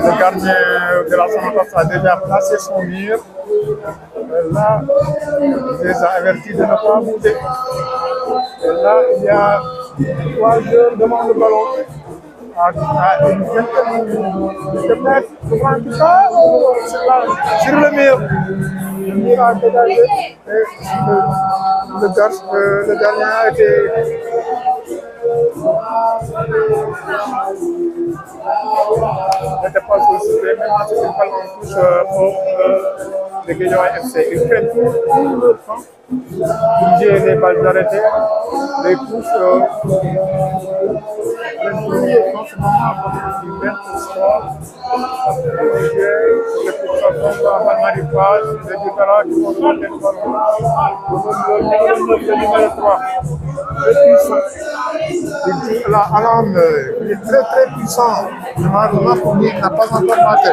Le gardien de la Sonacos a déjà placé son mur. Là, il les a avertis de ne pas bouger. Et là, il y a 3 joueurs devant le ballon. À une vingtaine de mètres devant sur le mur. Le mur a dégagé et le gardien a été. N'était pas soucié, même si c'est pas en touche pour de Guédiawaye FC. Ils prennent tout le temps pour gérer les balles arrêtées, les coups. Il est très très puissant. Malheureusement, pour lui, il n'a pas encore marqué.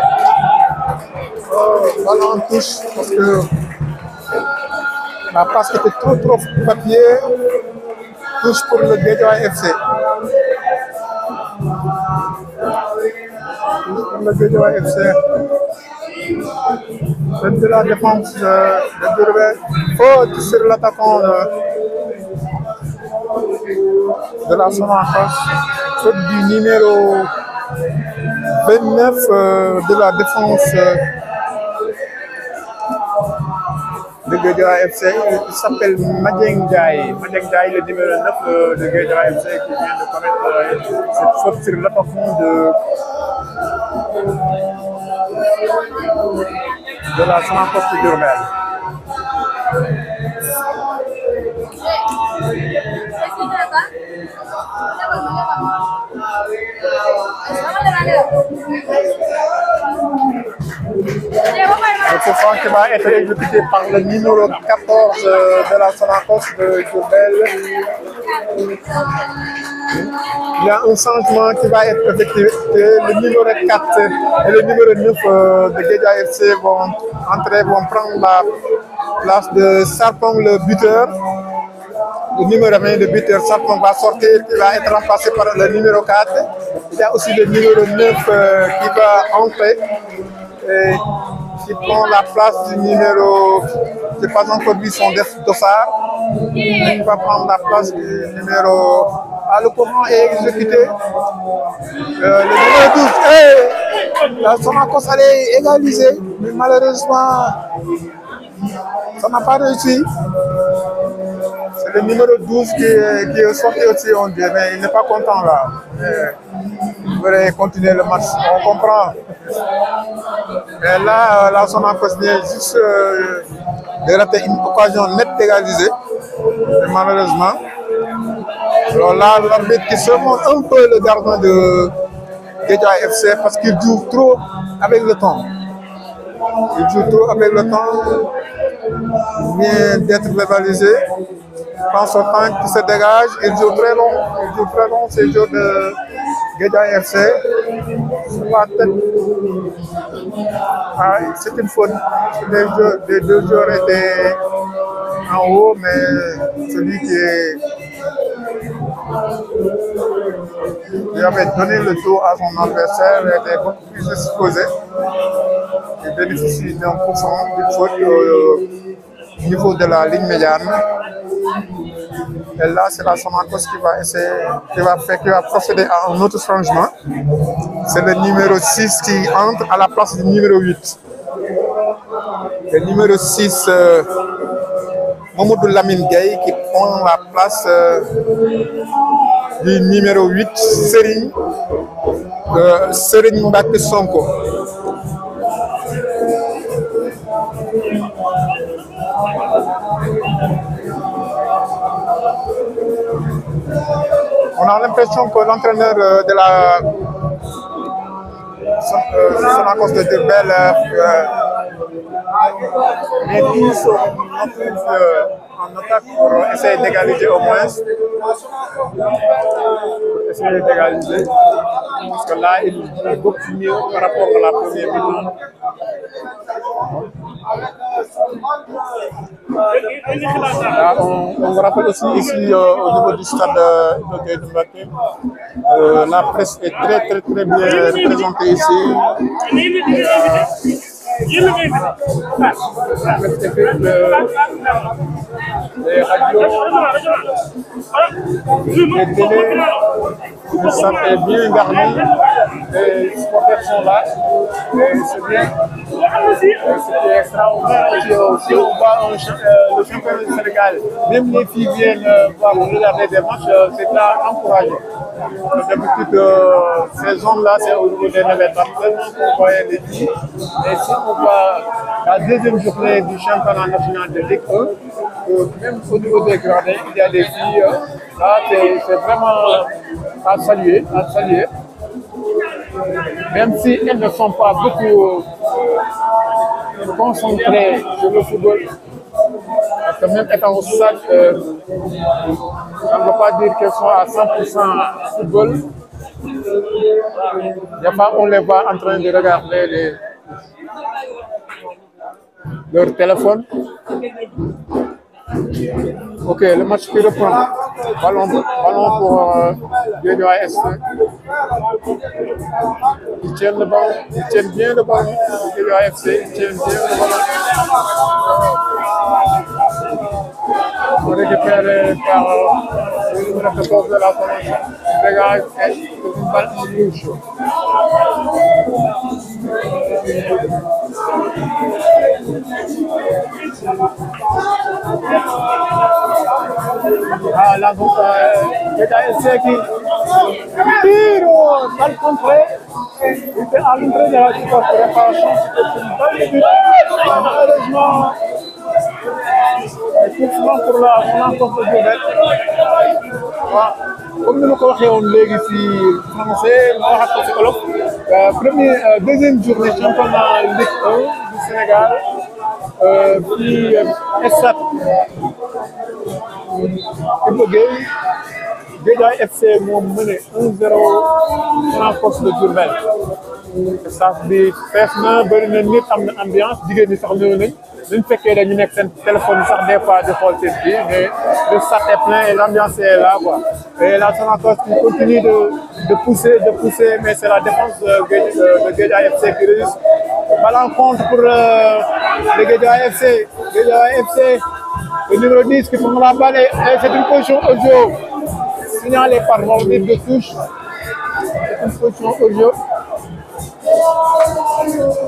Voilà, on touche parce que la passe était trop papier. Touche pour le Guédiawaye FC. Touche pour le Guédiawaye FC. C'est de la défense de Diourbel. Faute sur l'attaquant de la Sonacos. Faute du numéro 29 de la défense de Guédiawaye FC. Il s'appelle Madieng Ndiaye. Madieng Ndiaye, le numéro 9 de Guédiawaye FC qui vient de commettre cette faute sur l'attaquant de la Sonacos de Diourbel. Le coup franc qui va être exécuté par le numéro 14 de la Sonacos de Diourbel. Il y a un changement qui va être effectué. Le numéro 4 et le numéro 9 de Guédiawaye FC vont prendre la place de Sarpong, le buteur. Le numéro 20 de buteur Sarpong va sortir, qui va être remplacé par le numéro 4. Il y a aussi le numéro 9 qui va entrer et qui prend la place du numéro, je n'ai pas encore vu son dossard, mais qui va prendre la place du numéro. Ah, le courant est exécuté. Le numéro 12, la Sonacos allait égaliser, mais malheureusement, ça n'a pas réussi. C'est le numéro 12 qui est sorti aussi, on dit, mais il n'est pas content là. Il voudrait continuer le match, on comprend. Mais là, la Sonacos vient juste de rater une occasion nette d'égaliser, malheureusement. Alors là, l'arbitre qui se montre un peu le gardien de Guédiawaye FC parce qu'il joue trop avec le temps. Il joue trop avec le temps. Il vient d'être verbalisé. Prend son temps qui se dégage. Il joue très long. Il joue très long ces jours de Guédiawaye FC. Sur la tête. Ah, c'est une faute. Les deux joueurs étaient en haut, mais celui qui avait donné le dos à son adversaire était beaucoup plus exposé. Il bénéficie d'un pourcent d'une faute au niveau de la ligne médiane. Et là, c'est la Sonacos qui va essayer, qui va procéder à un autre changement. C'est le numéro 6 qui entre à la place du numéro 8. Le numéro 6, Mamadou Lamine Gueye, qui prend la place du numéro 8, Serigne Mbacké Sonko. On a l'impression que l'entraîneur de la Sonacos de Diourbel met tous en attaque pour essayer d'égaliser au moins. Pour essayer d'égaliser. Parce que là, il est beaucoup mieux par rapport à la première mi-temps. Là, on vous rappelle aussi ici au niveau du stade de Mbacké, la presse est très bien représentée ici. Les radios, les télés, le stade est bien garni. Les sportifs supporters sont là. Et c'est bien. C'était extraordinaire. Si on voit le championnat du Sénégal, même les filles viennent voir regarder des matchs, c'est à encourager. D'habitude, ces zones-là, c'est au niveau des navettes. Seulement qu'on voyait les filles. Et si on voit la deuxième journée du championnat national de Ligue 1, même au niveau des gradins, il y a des filles. Là, c'est vraiment à saluer, à saluer. Même si elles ne sont pas beaucoup concentrées sur le football, parce que même étant au stade, ça ne veut pas dire qu'elles sont à 100% football. Des fois, on les voit en train de regarder leur téléphone. Ok, le match qui reprend. Ballon pour Guédiawaye FC. Ils tiennent le ballon, ils tiennent bien le ballon. Guédiawaye FC, ils tiennent bien le ballon. On récupère par le numéro 14 de la formation. Dégage, c'est une balle en rouge. Ah, là, donc, Guédiawaye FC qui tire balle contrée. Il était à l'entrée de la surface de réparation. C'était une balle de but. Malheureusement, effectivement pour la rencontre de Diourbel. Comme nous l'avons dit ici, français, deuxième journée championnat Ligue 1 du Sénégal. Puis Stade Guédiawaye FC moo mené 1-0 renforce de Diourbel. Stade bi fees na bëri na nit am na ambiance jigéen ñi sax ñëw nañ suñ fekkee dañu nekk seen téléphone sax des fois di xool seen kii mais le stade est plein et l'ambiance est là quoi. Et la Sonacos qui continue de pousser mais c'est la défense de Guédiawaye FC qui réussit. Ballon contre pour le Guédiawaye FC. Guédiawaye FC, le numéro 10 qui prend la balle et c'est une position au jeu signalée par l'arbitre de touche. C'est une position au jeu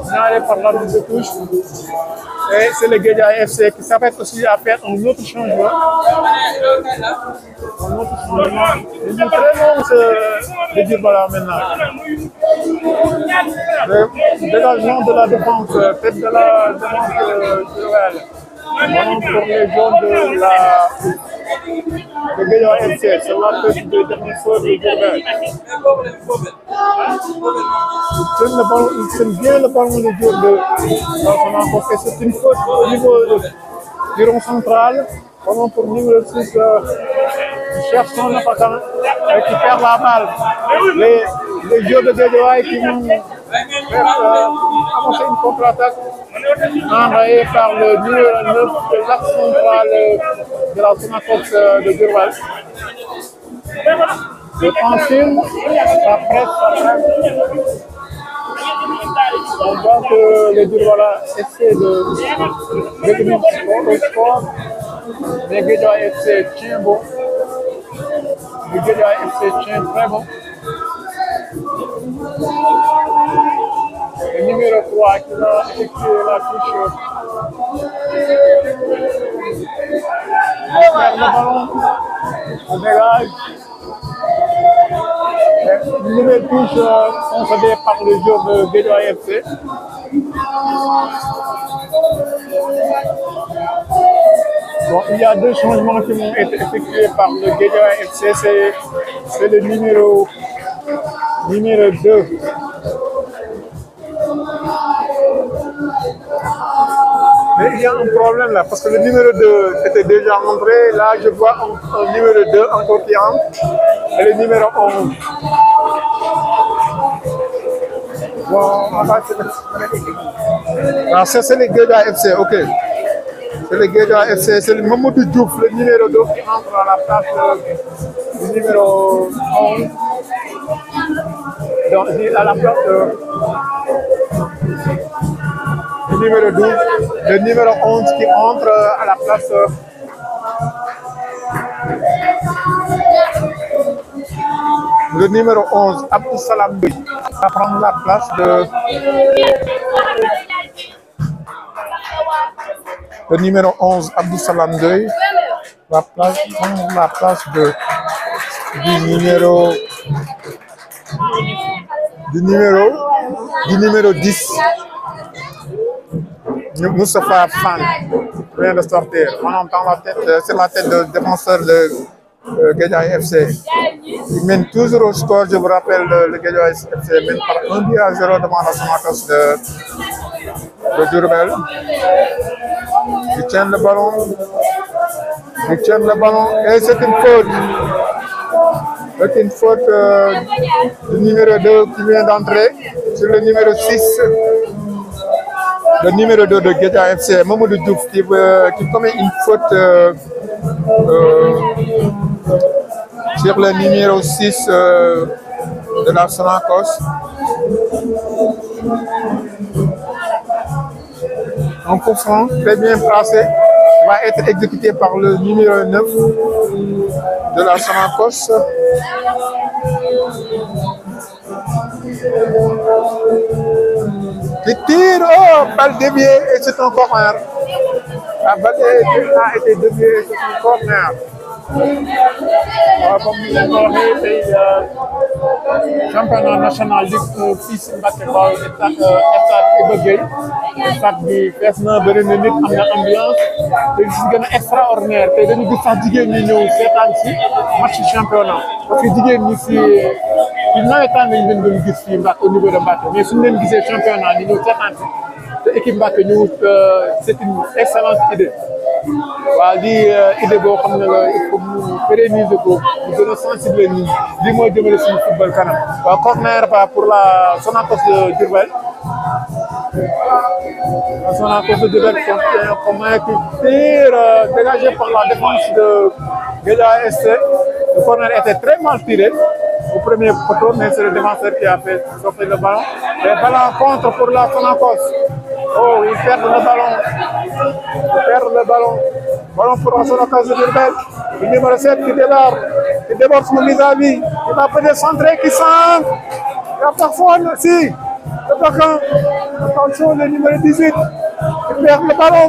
signalée par l'arbitre de touche. Et c'est le Guédiawaye FC qui s'apprête aussi à faire un autre changement. Un autre changement. Il est très long de dire voilà maintenant. Le dégagement de la défense, tête de la défense du Real. Ballon pour les jaunes de Guédiawaye FC. C'est la tête de défenseur de Diourbel. Il tient bien le ballon de Diourbel. C'est une faute au niveau du rond central. Ballon pour numéro 6. Il cherche son attaquant et qui perd la balle. Les joueurs de Guédiawaye qui vont avancer une contre-attaque envoyée par le numéro 9 de l'axe central de la Sonacos de Diourbel. Le tranquille, ça presse. On voit que les Diourbellois essaient de devenir au sport. Mais Guédiawaye FC tient bon. Le Guédiawaye FC tient très bon. Le numéro 3 qui va effectuer la touche. On perd le ballon. On dégage. Une nouvelle touche concédée par le joueur de Guédiawaye FC. Bon, il y a deux changements qui vont être effectués par le Guédiawaye FC. C'est le numéro 2. Mais il y a un problème là, parce que le numéro 2 était déjà entré. Là, je vois un numéro 2 encore qui entre. Et le numéro 11. Bon, c'est le Guédiawaye FC, ok. C'est le Guédiawaye FC, c'est le Mamadou Diouf, le numéro 2 qui entre à la place du numéro 11. Donc, à la place du numéro 12, le numéro 11 qui entre à la place le numéro 11, Abdou Salam Bey. va prendre la place de le numéro 11, Abdou Salam Gueye, va prendre la place du numéro 10, Moustapha Fan, vient de sortir. On entend la tête, c'est la tête de défenseur de Guédiawaye FC. Il mène toujours au score, je vous rappelle, le Guédiawaye FC mène par 1-0 devant la Sonacos de Diourbel. Il tient le ballon, et c'est une faute. C'est une faute du numéro 2 qui vient d'entrer sur le numéro 6. Le numéro 2 de Guédiawaye FC, Mamadou Diouf, qui commet une faute sur le numéro 6 de la Sonacos. Un coup franc très bien placé va être exécuté par le numéro 9 de la Sonacos. Il tire, balle déviée et c'est un corner. La balle a été déviée et c'est un corner. Comme vous l'avez dit, c'est championnat national Ligue 6 Mbacké Bawol stade Iba Gueye stade bi fees na bëri na nit am na ambiance te gis gën a extraordinaire te dañu gis sax jigéen ñi ñëw seetaan si match championnat parce que jigéen ñi si nawetaan lañ leen doon gis fii Mbacké au niveau de Mbacké mais suñu leen gisee championnat ñi ñëw seetaan si te équipe Mbacké ñëw c'est une excellente idée. waaw lii idée boo xam ne la il faut mu pérenniser ko mu gën a sensibiliser nit ñi lii mooy jëmale suñu football kanam. waaw corner pour la Sonacos de Diourbel. La Sonacos de Diourbel qui tire dégagé par la défense de Guédiawaye FC. Le corner était très mal tiré au premier poteau, mais c'est le défenseur qui a fait sortir le ballon. Le ballon contre pour la Sonacos. Oh, ils perdent le ballon. Ballon pour la Sonacos de Diourbel. Le numéro 7 qui déborde son vis-à-vis. Il va peut-être centrer, qui centre. Il n'y a personne aussi. Attention, le numéro 18. Il perd le ballon.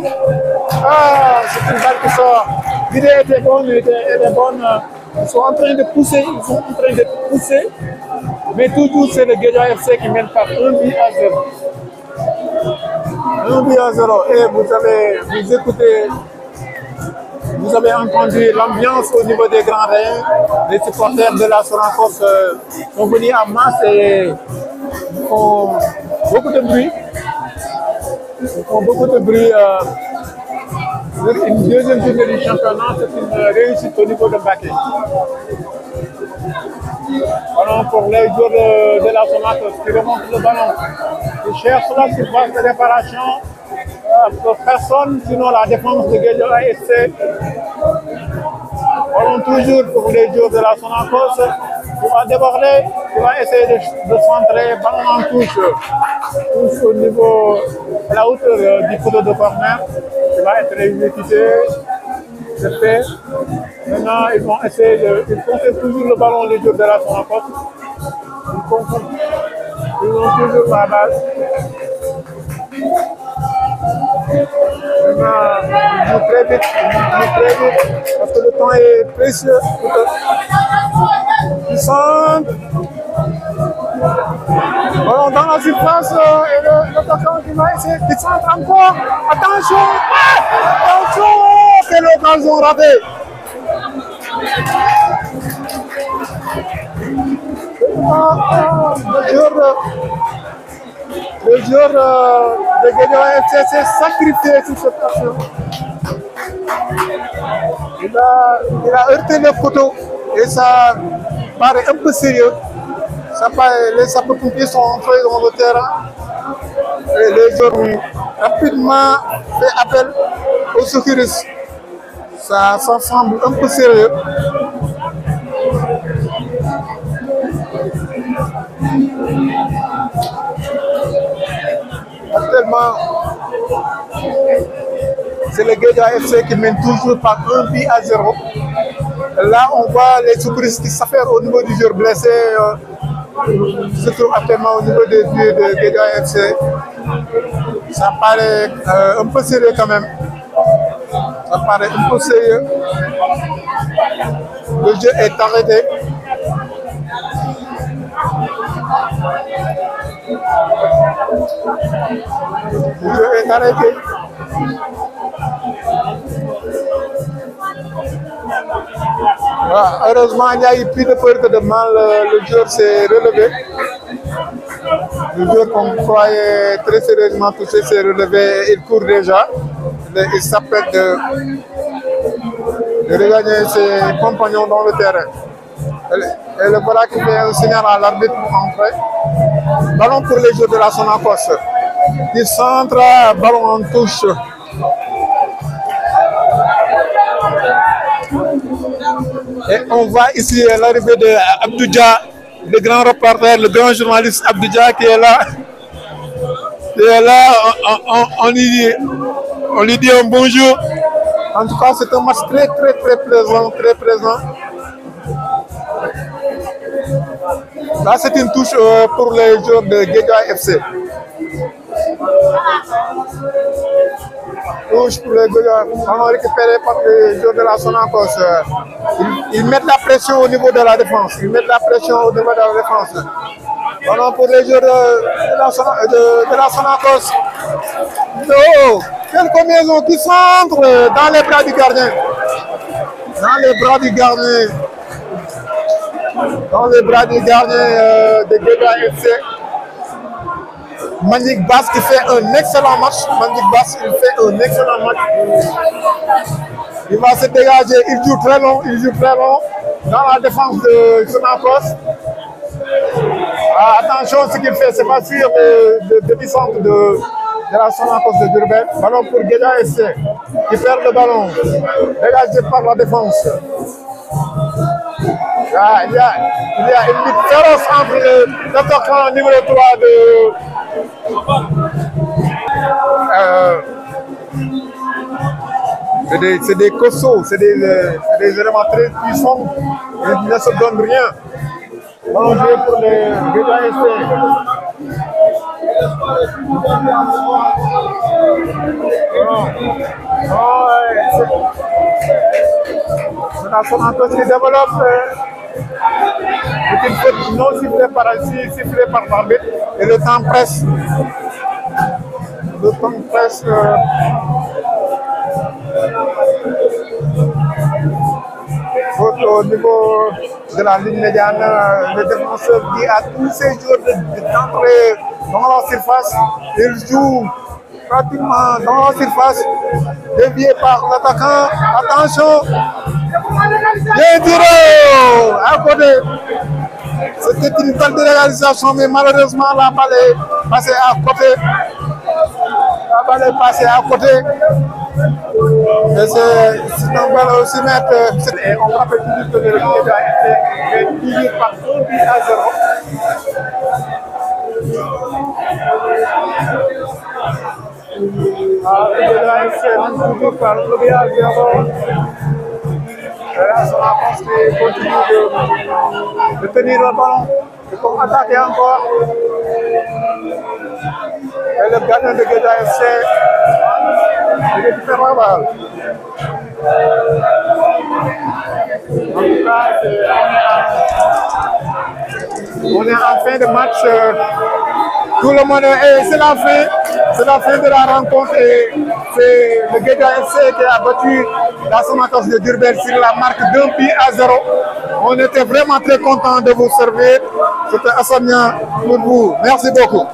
Ah, c'est une balle qui sort. L'idée était bonne, elle est bonne. Ils sont en train de pousser, mais toujours c'est le Guédiawaye FC qui mène par 1-0. 1-0. Et vous avez entendu l'ambiance au niveau des grands rails. Les supporters de la Sonacos sont venus en masse et font beaucoup de bruit. Une deuxième journée du championnat, c'est une réussite au niveau de Mbacké. Ballon pour les joueurs de la Sonacos qui remontent le ballon. Ils cherchent la surface de réparation. Pour personne, sinon la défense de Guédiawaye FC. Ballon toujours pour les joueurs de la Sonacos. Il va déborder, il va essayer de centrer, ballon en touche au niveau, à la hauteur du poteau de corner. Il va être exécuté, c'est fait. Maintenant, ils vont essayer ils conservent toujours le ballon, les joueurs de la Sonacos. Ils ont toujours la balle. Maintenant, ils jouent très vite, parce que le temps est précieux. Ils centrent. Ballon dans la surface et l'attaquant qui va essayer de centre encore. Attention! Attention! Quelle occasion ratée! Le joueur de Guédiawaye FC s'est sacrifié sur cette action. Il a heurté le poteau et ça paraît un peu sérieux. Les sapeurs-pompiers sont entrés dans le terrain et les joueurs ont rapidement fait appel aux secouristes. Ça semble un peu sérieux. Actuellement, c'est le Guédiawaye FC qui mène toujours par 1-0. Là, on voit les secouristes qui s'affairent au niveau du joueur blessé se trouve actuellement au niveau des yeux de Guédiawaye FC. Ça paraît un peu sérieux quand même. Ça paraît un peu sérieux. Le jeu est arrêté. Le jeu est arrêté. Voilà. Heureusement, il y a eu plus de peur que de mal. Le joueur s'est relevé. Le joueur qu'on croyait très sérieusement touché s'est relevé. Il court déjà. Il s'apprête de regagner ses compagnons dans le terrain. Et le voilà qui fait un signal à l'arbitre pour entrer. Ballon pour les joueurs de la Sonacos. Il centre, ballon en touche. Et on voit ici l'arrivée de Abdouja, le grand reporter, le grand journaliste Abdouja qui est là. On lui dit un bonjour. En tout cas, c'est un match très plaisant, très présent. Là, c'est une touche pour les joueurs de Guédiawaye FC. Touche pour les Guédiawaye, récupéré par les joueurs de la Sonacos. Ils mettent la pression au niveau de la défense. Voilà pour les joueurs de la Sonacos. Oh, quelle combinaison qui centre dans les bras du gardien. Dans les bras du gardien de Guédiawaye FC. Manick Bass qui fait un excellent match. Il va se dégager, il joue très long dans la défense de Sonacos. Attention ce qu'il fait, c'est pas sûr de demi-centre de la Sonacos de Diourbel. Ballon pour Guédiawaye FC qui perd le ballon, dégagé par la défense. Il y a une lutte féroce entre l'attaquant numéro 3 de c'est des costauds, c'est des éléments très puissants. Ils ne se donnent rien. Ballon joué pour les Guédiawaye FC. C'est la Sonacos qui développe. C'est une faute non sifflée par l'arbitre. Et le temps presse. Faute au niveau de la ligne médiane. Le défenseur dit à tous ces joueurs d'entrer dans la surface. Ils jouent pratiquement dans la surface. Dévié par l'attaquant. Attention. Bien tiré à côté. C'était une belle réalisation, mais malheureusement la balle est passée à côté. Et c'est un bal aussi mettre. Et on rappelle toujours que le Guédiawaye est toujours par 1 but à 0. Le Guédiawaye est toujours par 1 but à 0. La Sonacos continue de tenir le ballon. Il faut attaquer encore. Et le gardien de Guédiawaye FC récupère la balle. En tout cas, on est en fin de match. Tout le monde c'est la fin. C'est la fin de la rencontre et c'est le Guédiawaye FC qui a battu la Sonacos de Diourbel sur la marque d'1 but à 0. On était vraiment très contents de vous servir. C'était Assania pour vous. Merci beaucoup.